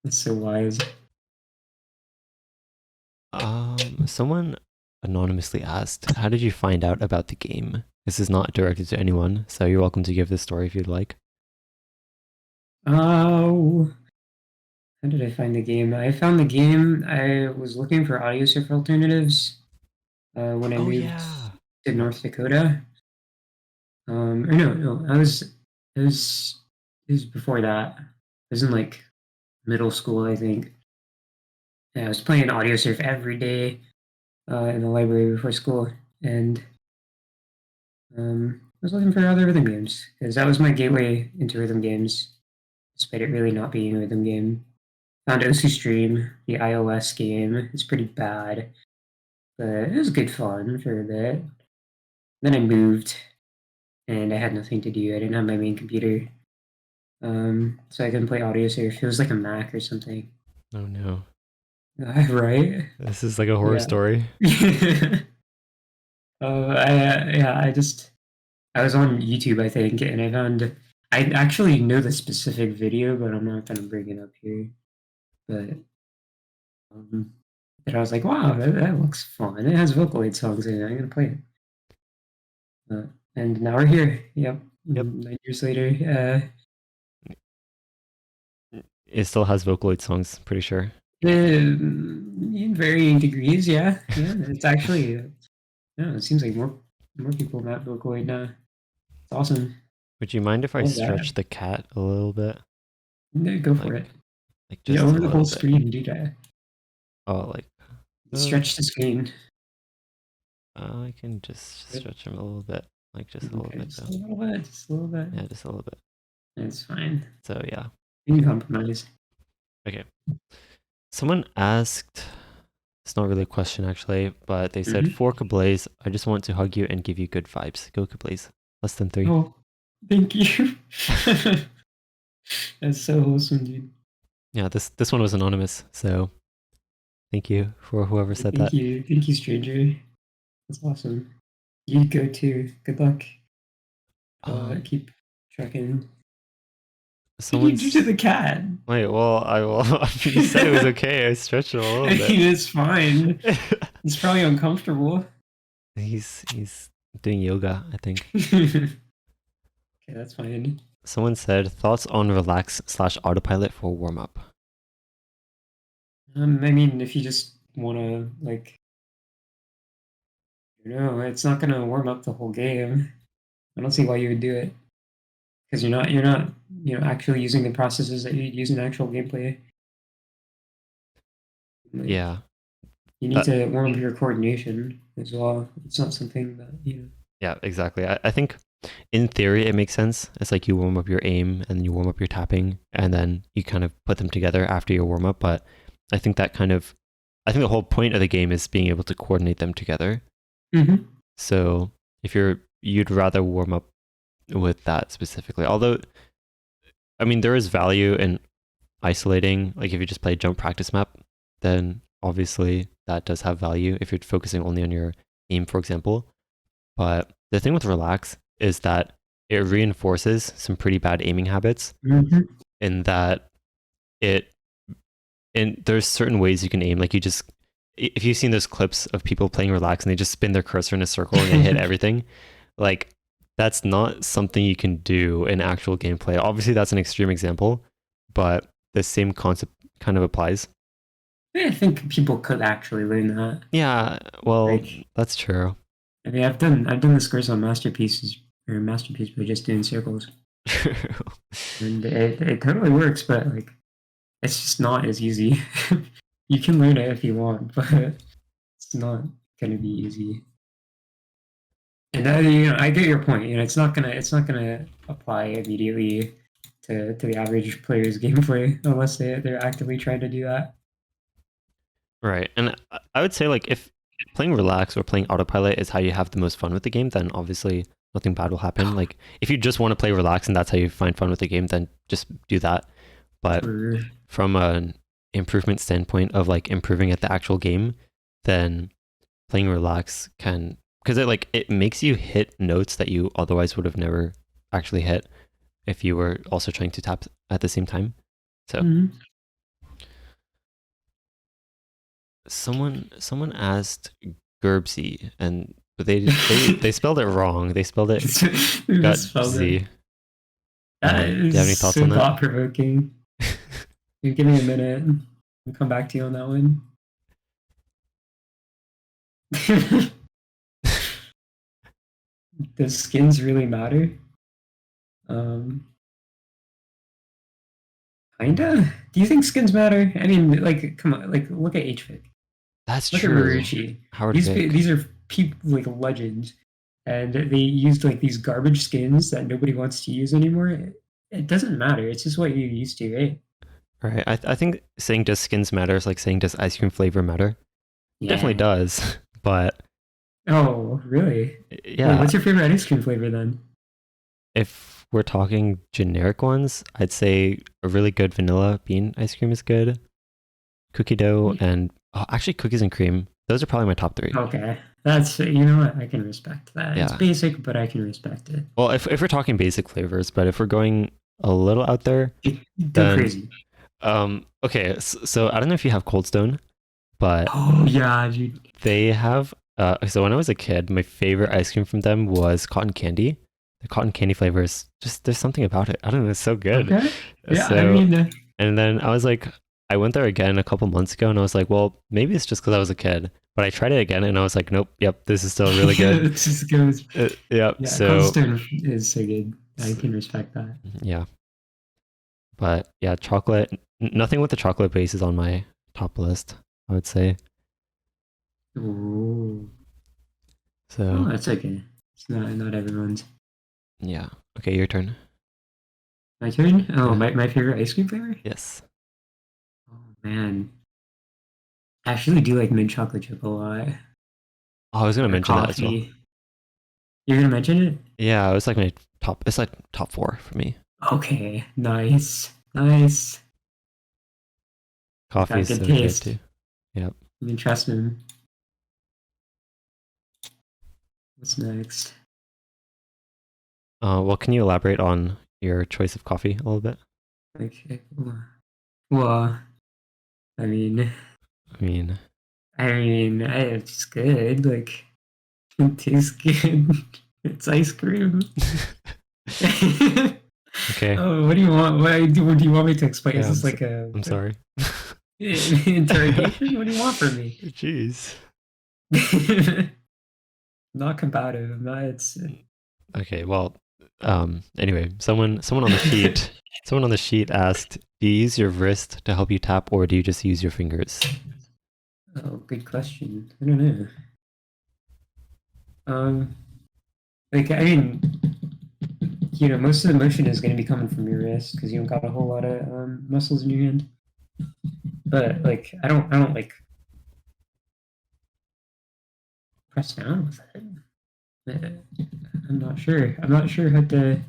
That's so wise. Someone anonymously asked, how did you find out about the game? This is not directed to anyone, so you're welcome to give this story if you'd like. Oh, how did I find the game? I found the game. I was looking for audio surf alternatives when I moved to North Dakota. Or no, it was before that. I was in like middle school, I think. And I was playing audio surf every day in the library before school, and I was looking for other rhythm games because that was my gateway into rhythm games, despite it really not being a rhythm game. Found OC Stream, the iOS game. It's pretty bad, but it was good fun for a bit. Then I moved, and I had nothing to do. I didn't have my main computer, so I couldn't play audio surf. It was like a Mac or something. Oh no. Right? This is like a horror story. I was on YouTube, I think, and I actually know the specific video, but I'm not gonna bring it up here. But I was like, wow, that looks fun. It has Vocaloid songs in it. I'm gonna play it. And now we're here. Yep. 9 years later. It still has Vocaloid songs, pretty sure. In varying degrees, yeah. It's actually, it seems like more people have Vocaloid now. It's awesome. Would you mind if I stretch the cat a little bit? No, go for it. Like just over the whole screen, do that. Oh, like stretch the screen. I can just stretch him a little bit, like just a little bit. Just a little bit. Just a little bit. Yeah, just a little bit. It's fine. So yeah, you can compromise. Okay. Someone asked. It's not really a question actually, but they said, "For Kablaze, I just want to hug you and give you good vibes. Go Kablaze. Less than 3." Oh, thank you. That's so wholesome, dude. Yeah, this one was anonymous, so thank you for whoever said that. Thank you, stranger. That's awesome. You go too. Good luck. Keep trekking. What did you do to the cat? Wait, well, I will. You said it was okay. I stretched it a little bit. It's fine. It's probably uncomfortable. He's doing yoga, I think. Okay, that's fine. Someone said thoughts on relax slash autopilot for warm up. I mean, if you just want to, like, it's not gonna warm up the whole game. I don't see why you would do it because you're not actually using the processes that you'd use in actual gameplay. Like, Yeah, you need that to warm up your coordination as well. It's not something that yeah, exactly. I think in theory it makes sense. It's like you warm up your aim and then you warm up your tapping and then you kind of put them together after your warm up. But I think I think the whole point of the game is being able to coordinate them together. Mm-hmm. So if you'd rather warm up with that specifically. Although, I mean, there is value in isolating. Like if you just play jump practice map, then obviously that does have value if you're focusing only on your aim, for example. But the thing with relax is that it reinforces some pretty bad aiming habits Mm-hmm. in that it and there's certain ways you can aim. Like you just if you've seen those clips of people playing relax and they just spin their cursor in a circle and they hit everything, like that's not something you can do in actual gameplay. Obviously that's an extreme example, but the same concept kind of applies. I think people could actually learn that. Yeah, well, Like, that's true. I mean, I've done the scores on masterpiece by just doing circles, True. and it totally works. But like, it's just not as easy. You can learn it if you want, but it's not gonna be easy. And I get your point. It's not gonna apply immediately to the average player's gameplay unless they're actively trying to do that. Right. And I would say like if playing relax or playing autopilot is how you have the most fun with the game, then obviously nothing bad will happen. Like if you just want to play relax and that's how you find fun with the game, then just do that. But Or from an improvement standpoint of like improving at the actual game, then playing relax can because it makes you hit notes that you otherwise would have never actually hit if you were also trying to tap at the same time. So Mhm. someone asked Gerbsy and but they spelled it wrong. They spelled it We misspelled it. Gutsy. That Do you have any is thoughts so on that? thought provoking. You give me a minute. I'll come back to you on that one. Does skins really matter? Um, Kinda. Do you think skins matter? I mean, like, come on, like, look at HFIC. That's Look at true. Marucci. Howard These Vick. these are people like legends, and they used like these garbage skins that nobody wants to use anymore. It doesn't matter. It's just what you're used to, right? Right. I think saying does skins matter is like saying does ice cream flavor matter? It definitely Yeah. does. But Oh, really? Wait, yeah, what's your favorite ice cream flavor then? if we're talking generic ones, I'd say a really good vanilla bean ice cream is good. Cookie dough and actually cookies and cream. Those are probably my top three. Okay, that's you know what I can respect that. It's Yeah. basic, but I can respect it. Well, if we're talking basic flavors, but if we're going a little out there, Go then crazy. okay. So I don't know if you have Cold Stone, but Oh yeah, dude. they have. So when I was a kid, my favorite ice cream from them was cotton candy. The cotton candy flavor is just there's something about it. I don't know. It's so good. Okay. Yeah, I So mean, and then I was like, I went there again a couple months ago, and I was like, well, maybe it's just because I was a kid. But I tried it again, and I was like, nope, yep, this is still really good. it just goes. Yep. Yeah, Cold So Stone is so good. I can respect that. yeah, but yeah, chocolate. Nothing with the chocolate base is on my top list. I would say Ooh. Oh, so. that's okay. It's not everyone's. Yeah. Okay, your turn. My turn. Oh, Yeah. my favorite ice cream flavor. Yes. Oh man, I actually do like mint chocolate chip a lot. Oh, I was gonna Or mention that as well. coffee. You're gonna mention it? Yeah, it was like my top. It's like top four for me. Okay, nice, nice. Coffee Got is good so good taste. too. Yep. I mean, trust me. What's next? Well, can you elaborate on your choice of coffee a little bit? Okay. Well, I mean, I mean, it's good. Like, It tastes good. It's ice cream. Okay. Oh, what do you want? What do you want me to explain? Is Yeah, this like a I'm sorry. interrogation? What do you want from me? Jeez. Not combative. I'm not. It's Okay, well, anyway, someone on the sheet, someone on the sheet asked, "Do you use your wrist to help you tap, or do you just use your fingers?" oh, good question. I don't know. Um, like I mean, most of the motion is going to be coming from your wrist because you don't got a whole lot of muscles in your hand. But like, I don't like press down with it. I'm not sure. I'm not sure how to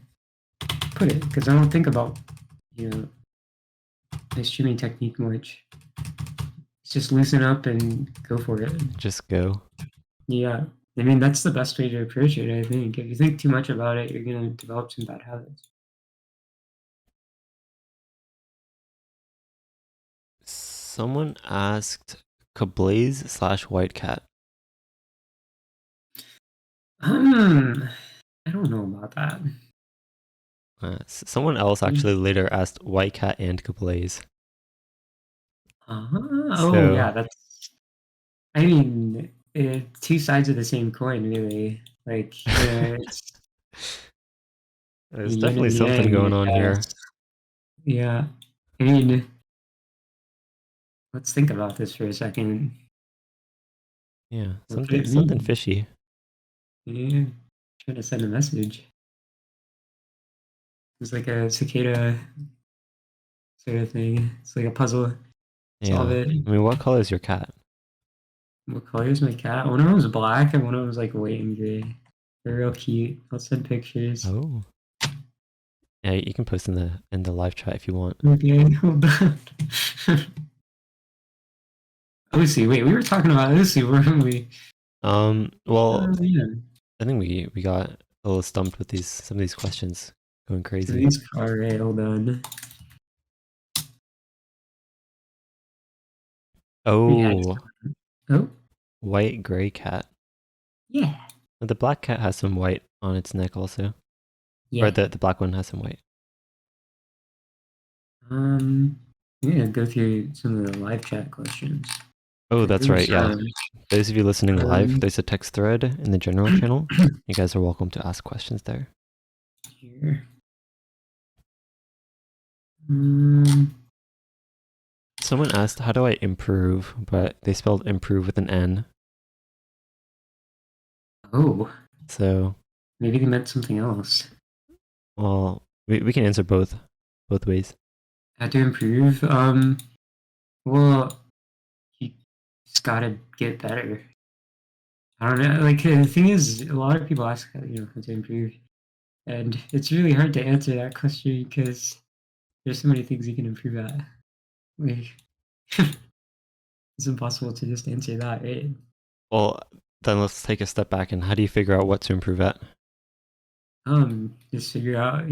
put it because I don't think about you know my streaming technique much. It's just loosen up and go for it. Just go. Yeah, I mean that's the best way to approach it. I think if you think too much about it, you're gonna develop some bad habits. Someone asked kablaze slash white cat. I don't know about that. Someone else actually later asked white cat and kablaze. Oh So yeah, that's. I mean, two sides of the same coin, really. Like, it's there's yin definitely and something yang, going I on here. guess. Yeah. I mean, let's think about this for a second. Yeah, What could it something mean? fishy. Yeah. Trying to send a message. It's like a cicada sort of thing. It's like a puzzle. Solve Yeah. it. I mean, what color is your cat? What color is my cat? One of them was black and one of them was like white and gray. They're real cute. I'll send pictures. Oh. Yeah, you can post in the live chat if you want. Okay, hold on. Lucy, wait, we were talking about Lucy, weren't we? Well, Yeah. I think we got a little stumped with some of these questions going crazy. These, all right, hold on. We had Oh, oh white gray cat. yeah The black cat has some white on its neck also. Or yeah. the black one has some white. Yeah. Go through some of the live chat questions. Oh, There that's was right. Yeah. Those of you listening live, um there's a text thread in the general channel. You guys are welcome to ask questions there. here. Someone asked, how do I improve? But they spelled improve with an N. Oh, So, maybe they meant something else. well, we can answer both ways. Had to improve. Well, you just gotta get better. I don't know. Like the thing is, a lot of people ask, how to improve, and it's really hard to answer that question because there's so many things you can improve at. Like, it's impossible to just answer that, right? Well, then let's take a step back and how do you figure out what to improve at? Just figure out,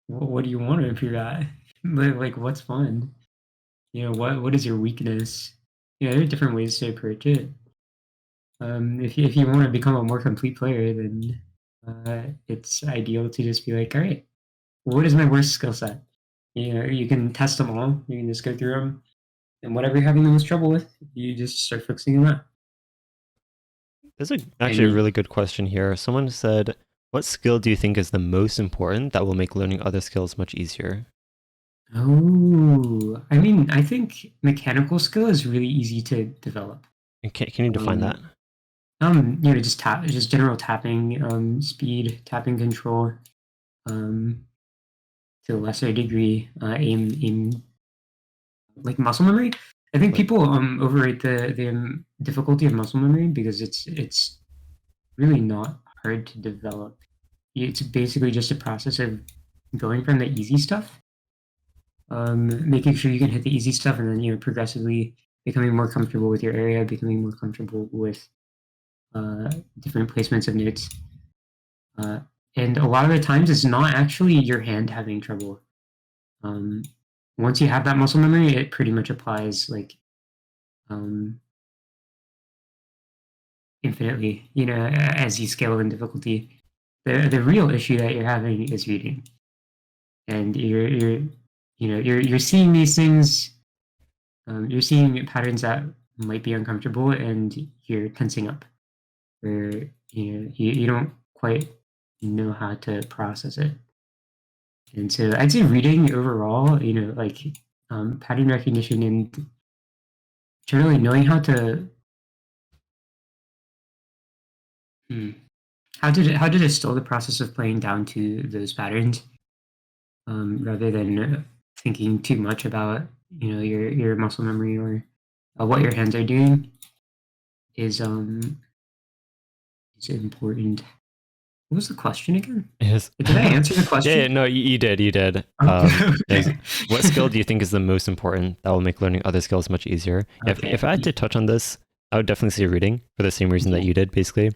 what do you want to improve at? Like, what's fun? What is your weakness? There are different ways to approach it. If you want to become a more complete player, then it's ideal to just be like, all right, what is my worst skill set? You can test them all. You can just go through them, and whatever you're having the most trouble with, you just start focusing on that. There's I actually a mean, really good question here. Someone said, what skill do you think is the most important that will make learning other skills much easier? oh, I mean, I think mechanical skill is really easy to develop. And can you define Um, that? just general tapping, speed, tapping control, um, to a lesser degree, aim, like muscle memory. I think Like, people overrate the difficulty of muscle memory because it's really not hard to develop. It's basically just a process of going from the easy stuff, making sure you can hit the easy stuff, and then progressively becoming more comfortable with your area, becoming more comfortable with different placements of notes. Uh, and a lot of the times, it's not actually your hand having trouble. Um, Once you have that muscle memory, it pretty much applies like um, infinitely, as you scale in difficulty. The real issue that you're having is reading, and you're seeing these things. You're seeing patterns that might be uncomfortable, and you're tensing up, or you don't quite know how to process it. And so I'd say reading overall, like pattern recognition and generally knowing how to how to distill the process of playing down to those patterns, rather than thinking too much about your muscle memory or what your hands are doing is important. What was the question again? Yes. Did I answer the question? Yeah, no, you did. You did. Okay. What skill do you think is the most important that will make learning other skills much easier? Okay. If I had to touch on this, I would definitely say reading for the same reason that you did, basically.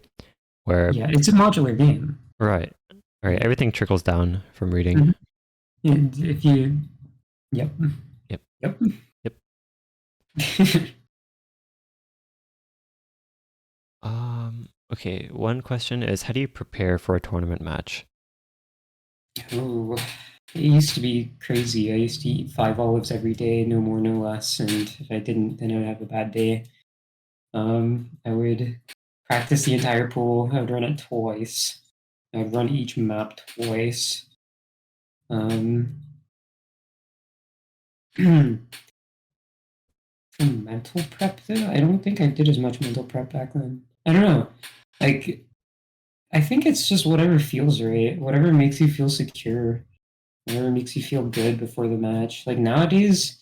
Where it's a modular game. Right. Everything trickles down from reading. Mm-hmm. And if you, yep. Okay, one question is, how do you prepare for a tournament match? Oh, it used to be crazy. I used to eat 5 olives every day, no more, no less. And if I didn't, then I'd have a bad day. I would practice the entire pool. I would run it twice. I would run each map twice. For mental prep, though, I don't think I did as much mental prep back then. I don't know. Like, I think it's just whatever feels right, whatever makes you feel secure, whatever makes you feel good before the match. Like nowadays,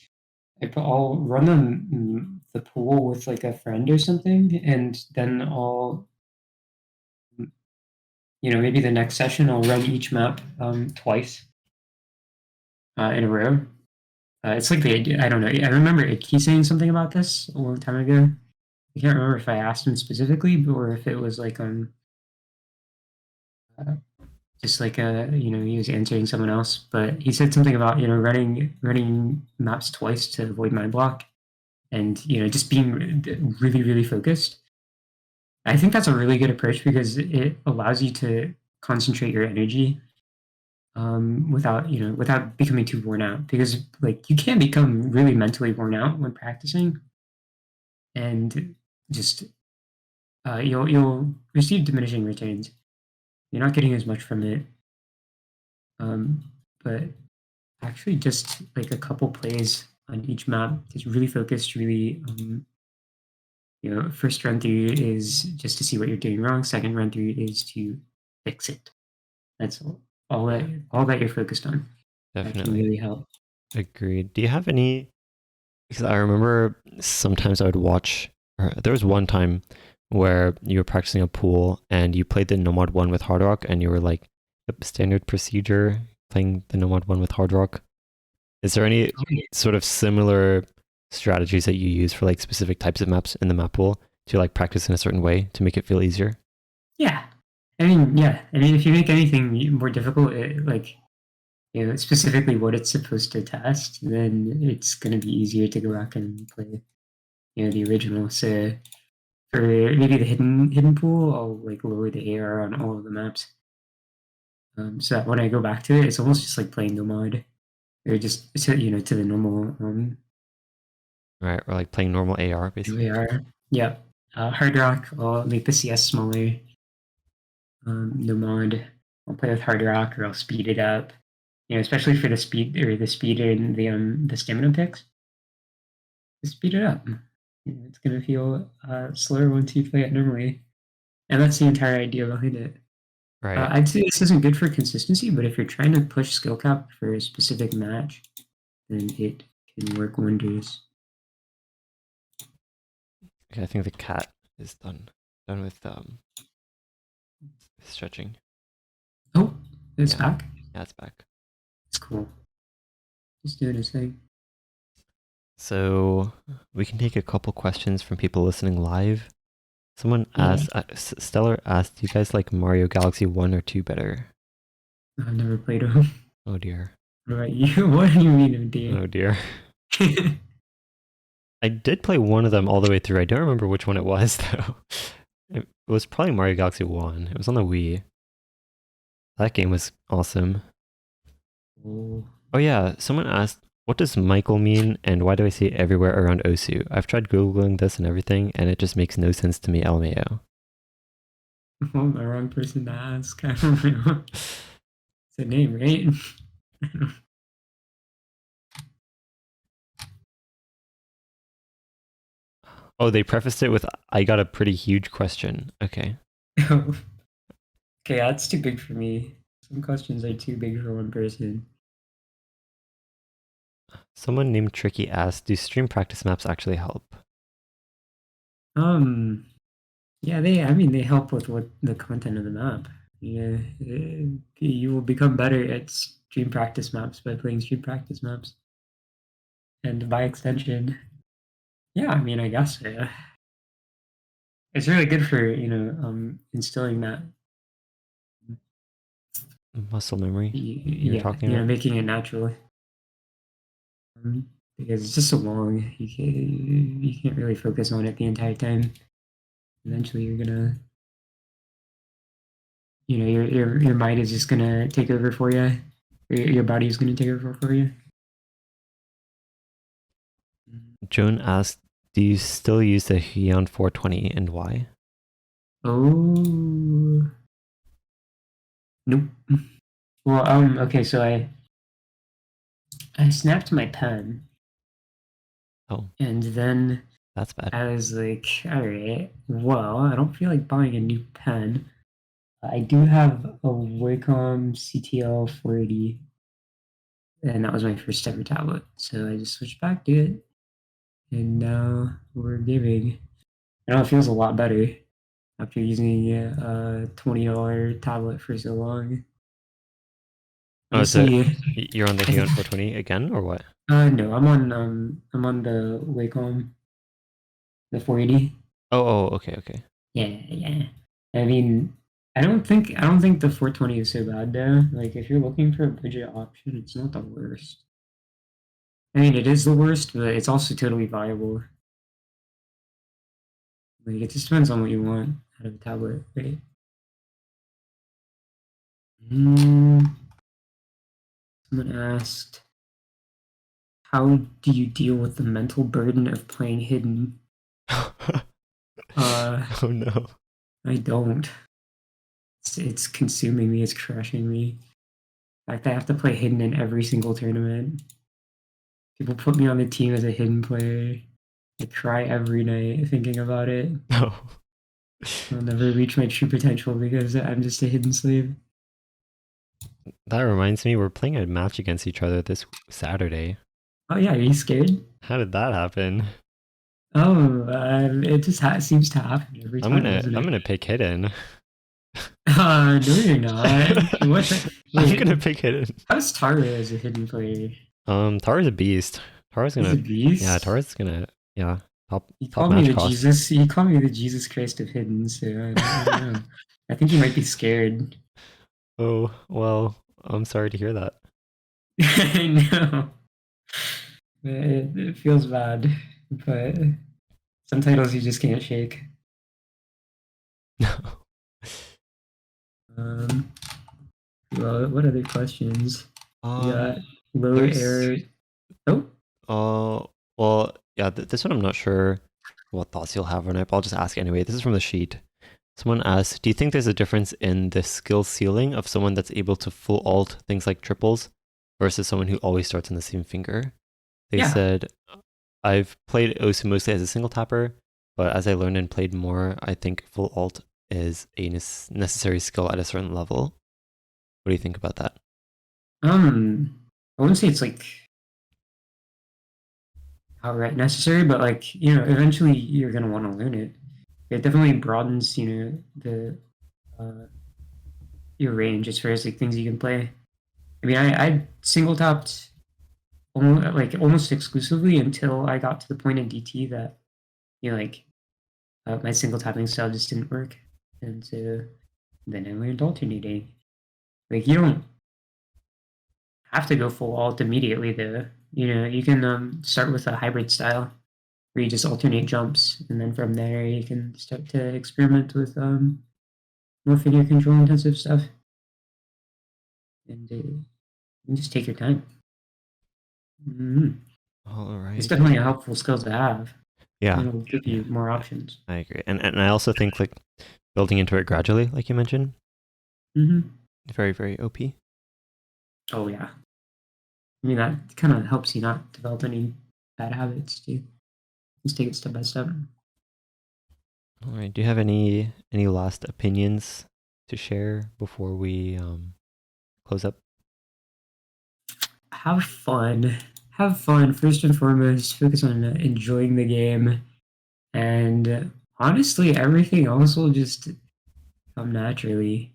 I'll run the pool with like a friend or something, and then I'll, maybe the next session I'll run each map twice in a row. It's like the idea. I don't know. I remember Icky saying something about this a long time ago. I can't remember if I asked him specifically, or if it was like just like he was answering someone else. But he said something about running maps twice to avoid mind block, and just being really really focused. I think that's a really good approach because it allows you to concentrate your energy without becoming too worn out. Because like you can become really mentally worn out when practicing, and just you'll receive diminishing returns. You're not getting as much from it. But actually, just like a couple plays on each map is really focused. Really, first run through is just to see what you're doing wrong. Second run through is to fix it. That's all that you're focused on. That can Definitely. really help. Agreed. Do you have any? Because I remember sometimes I would watch. Or there was one time where you were practicing a pool and you played the Nomad one with Hard Rock, and you were like, "Yep, standard procedure, playing the Nomad one with Hard Rock." Is there any sort of similar strategies that you use for like specific types of maps in the map pool to like practice in a certain way to make it feel easier? Yeah. I mean, if you make anything more difficult, specifically what it's supposed to test, then it's going to be easier to go back and play, the original. So for maybe the hidden pool, I'll like lower the AR on all of the maps, so that when I go back to it, it's almost just like playing the mod, or just to the normal Right, or like playing normal AR basically. AR. Yep. Hard rock, I'll make the CS smaller. The mod, I'll play with hard rock, or I'll speed it up. Especially for the speed and the stamina picks. Just speed it up. It's gonna feel slower once you play it normally, and that's the entire idea behind it. Right. I'd say this isn't good for consistency, but if you're trying to push skill cap for a specific match, then it can work wonders. Okay, I think the cat is done with stretching. Oh, it's back? Yeah, it's back. It's cool. Just doing his thing. So we can take a couple questions from people listening live. Someone asked, Stellar asked, do you guys like Mario Galaxy 1 or 2 better? I've never played them. Oh dear. What about you? What do you mean, oh dear? Oh dear. I did play one of them all the way through. I don't remember which one it was though. it was probably Mario Galaxy 1. It was on the Wii. That game was awesome. Oh, Oh yeah, someone asked, what does Michael mean and why do I see it everywhere around Osu? I've tried Googling this and everything and it just makes no sense to me, LMAO. I'm the wrong person to ask. I don't know. It's a name, right? Oh, they prefaced it with, I got a pretty huge question. Okay. Okay, that's too big for me. Some questions are too big for one person. Someone named Tricky asked, do stream practice maps actually help? Um, yeah, I mean, they help with what the content of the map. Yeah, you will become better at stream practice maps by playing stream practice maps, and by extension, yeah, I mean, I guess it's really good for instilling that, Muscle memory you were yeah, talking about? making it natural. Because it's just so long, you can't really focus on it the entire time. Eventually, you're gonna, your mind is just gonna take over for you. Your body is gonna take over for you. Joan asked, do you still use the Hyun 420 and why? Oh, nope. Well, okay, so I snapped my pen, Oh, and then that's bad. I was like, all right, well, I don't feel like buying a new pen. I do have a Wacom CTL 480, and that was my first ever tablet. So I just switched back to it, and now we're gaming. I know it feels a lot better after using a $20 tablet for so long. Oh, so Honestly, you're on the I think, Hyun 420 again or what? no, I'm on the Wacom, the 480. Okay, okay. Yeah, yeah. I mean, I don't think the 420 is so bad though. Like if you're looking for a budget option, it's not the worst. I mean, it is the worst, but it's also totally viable. Like it just depends on what you want out of a tablet, right? Mm, someone asked, "How do you deal with the mental burden of playing hidden?" Uh, Oh no. I don't. It's consuming me. It's crushing me. In fact, I have to play hidden in every single tournament. People put me on the team as a hidden player. I cry every night thinking about it. No. I'll never reach my true potential because I'm just a hidden slave. That reminds me, we're playing a match against each other this Saturday. Oh yeah, are you scared? How did that happen? Oh, it just seems to happen every time, doesn't I'm it? gonna pick hidden. No, you're not. What the? I'm Wait, gonna pick hidden. how's Tara as a hidden player? Tara's a beast. Tara's He's a gonna, yeah, beast. Tara's gonna, yeah, He top called me match the cost. Jesus. He called me the Jesus Christ of hidden. So I don't know. I think he might be scared. Oh, well, I'm sorry to hear that. I know. It feels bad, but some titles you just can't shake. Um, well, what other questions? You got low There's, air. Oh, well, yeah, this one I'm not sure what thoughts you'll have on it, but I'll just ask anyway. This is from the sheet. Someone asked, do you think there's a difference in the skill ceiling of someone that's able to full alt things like triples versus someone who always starts on the same finger? They yeah. said, I've played OSU mostly as a single tapper, but as I learned and played more, I think full alt is a necessary skill at a certain level. What do you think about that? I wouldn't say it's like outright necessary, but like eventually you're gonna want to learn it. It definitely broadens uh, your range as far as like things you can play. I mean, I single tapped almost exclusively until I got to the point in DT that like my single tapping style just didn't work, and so then I learned alternating. Like you don't have to go full alt immediately though. You can start with a hybrid style where you just alternate jumps, and then from there you can start to experiment with more figure control intensive stuff, and you can just take your time. Mm-hmm. All right. It's definitely a helpful skill to have. Yeah. It'll give you more options. I agree. And I also think like building into it gradually, like you mentioned, very, very OP. Oh yeah. I mean, that kind of helps you not develop any bad habits too. Just take it step by step. All right. Do you have any last opinions to share before we close up? Have fun. Have fun first and foremost. Focus on enjoying the game, and honestly, everything else will just come naturally.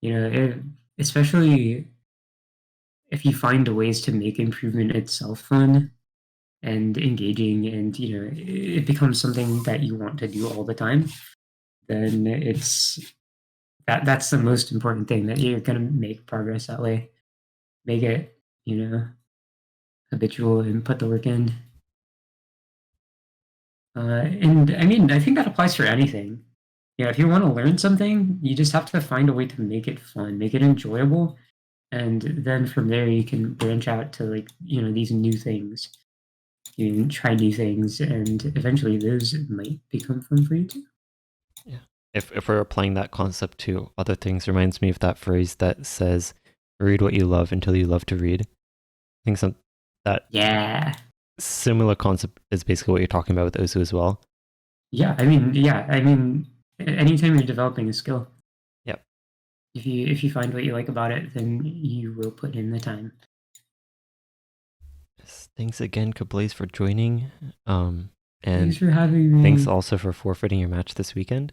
You know, especially if you find ways to make improvement itself fun and engaging, and it becomes something that you want to do all the time, then that's the most important thing, that you're going to make progress that way. Make it habitual and put the work in. And I mean, I think that applies for anything. If you want to learn something, you just have to find a way to make it fun, make it enjoyable, and then from there you can branch out to these new things. You can try new things, and eventually those might become fun for you too. Yeah. If we're applying that concept to other things, reminds me of that phrase that says, "Read what you love until you love to read." I think Yeah. similar concept is basically what you're talking about with Osu as well. Yeah, I mean, anytime you're developing a skill, Yep. if you find what you like about it, then you will put in the time. Yes, thanks again, Kablaze, for joining. And thanks for having me. Thanks also for forfeiting your match this weekend.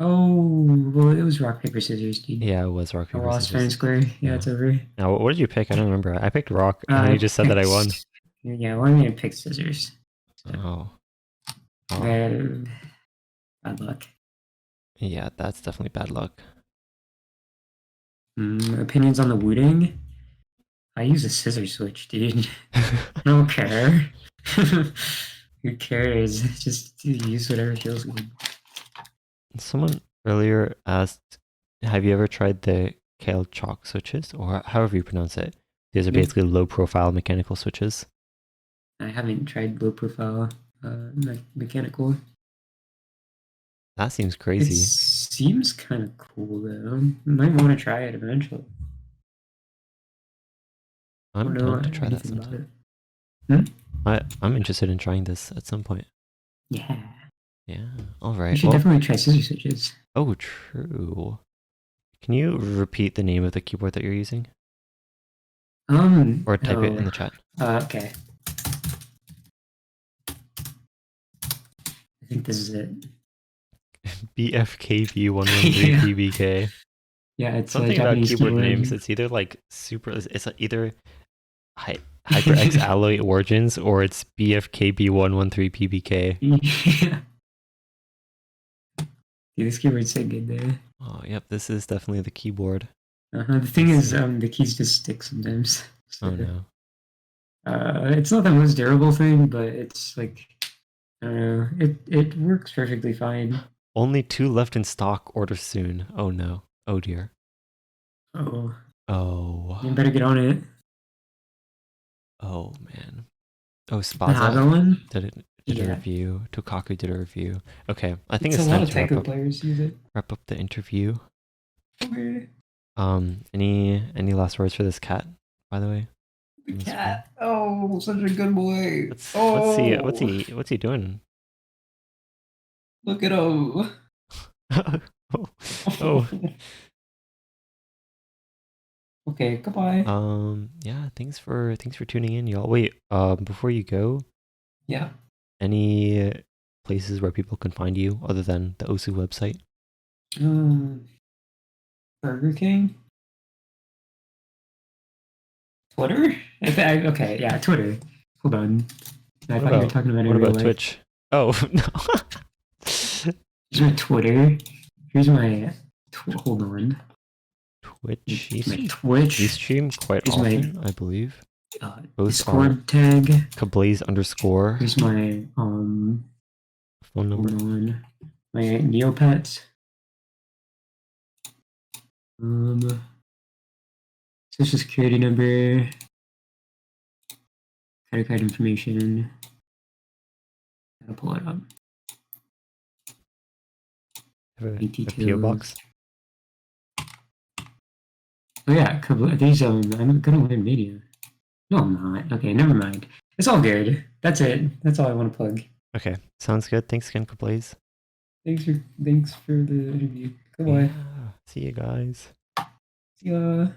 Oh, well, it was rock, paper, scissors, dude. Yeah, it was rock, paper, I lost scissors. fair and square. Yeah, it's over. Now, what did you pick? I don't remember. I picked rock, and then you just said that I won. Yeah, well, I'm going to pick scissors. So. Oh. Bad luck. Yeah, that's definitely bad luck. Opinions on the Wooting? I use a scissor switch, dude. I don't care. Who cares? Just use whatever feels good. Someone earlier asked, have you ever tried the Kale chalk switches, or however you pronounce it? These are basically low-profile mechanical switches. I haven't tried low-profile mechanical. That seems crazy. It seems kind of cool, though. Might want to try it eventually. I'm down to try that sometime. I'm interested in trying this at some point. Yeah. Yeah. All right. You should definitely try scissor switches. Oh, true. Can you repeat the name of the keyboard that you're using? Or type it in the chat. Okay. I think this is it. BFKB113PBK. Yeah, it's something about keyboard names. It's either like it's either HyperX Alloy Origins or it's BFKB113PBK. Yeah. Dude, this keyboard's so good there. Oh, yep, this is definitely the keyboard. The thing is, the keys just stick sometimes. So, oh no. It's not the most durable thing, but it's like, I don't know, it works perfectly fine. Only 2 left in stock. Order soon. Oh no. Oh dear. Oh. Oh. You better get on it. Oh man. Oh, Spaza did a review. Tokaku did a review. Okay, I think it's time to Taiko players use it. Wrap up the interview. Okay. Any last words for this cat, by the way? The cat. Oh, such a good boy. What's he doing? Look at him. oh. Okay, goodbye. Yeah, thanks for tuning in, y'all. Wait, before you go, yeah, any places where people can find you other than the Osu website? Burger King, Twitter. Okay, yeah, Twitter. Hold on. I thought you were talking about it in real life. Twitch? Oh no. Here's my Twitter. Here's my. Hold on. Twitch. My Twitch. You stream quite often, I believe. Both Discord tag. Kablaze _ Here's my phone number. hold on. My Neopets. Social security number. Credit card information. Gotta pull it up. Have a details. PO box. Oh yeah, these I'm gonna learn media. No, I'm not. Okay, never mind. It's all good. That's it. That's all I want to plug. Okay, sounds good. Thanks again, Kablaze. Thanks for the interview. Goodbye. Yeah, see you guys. See ya.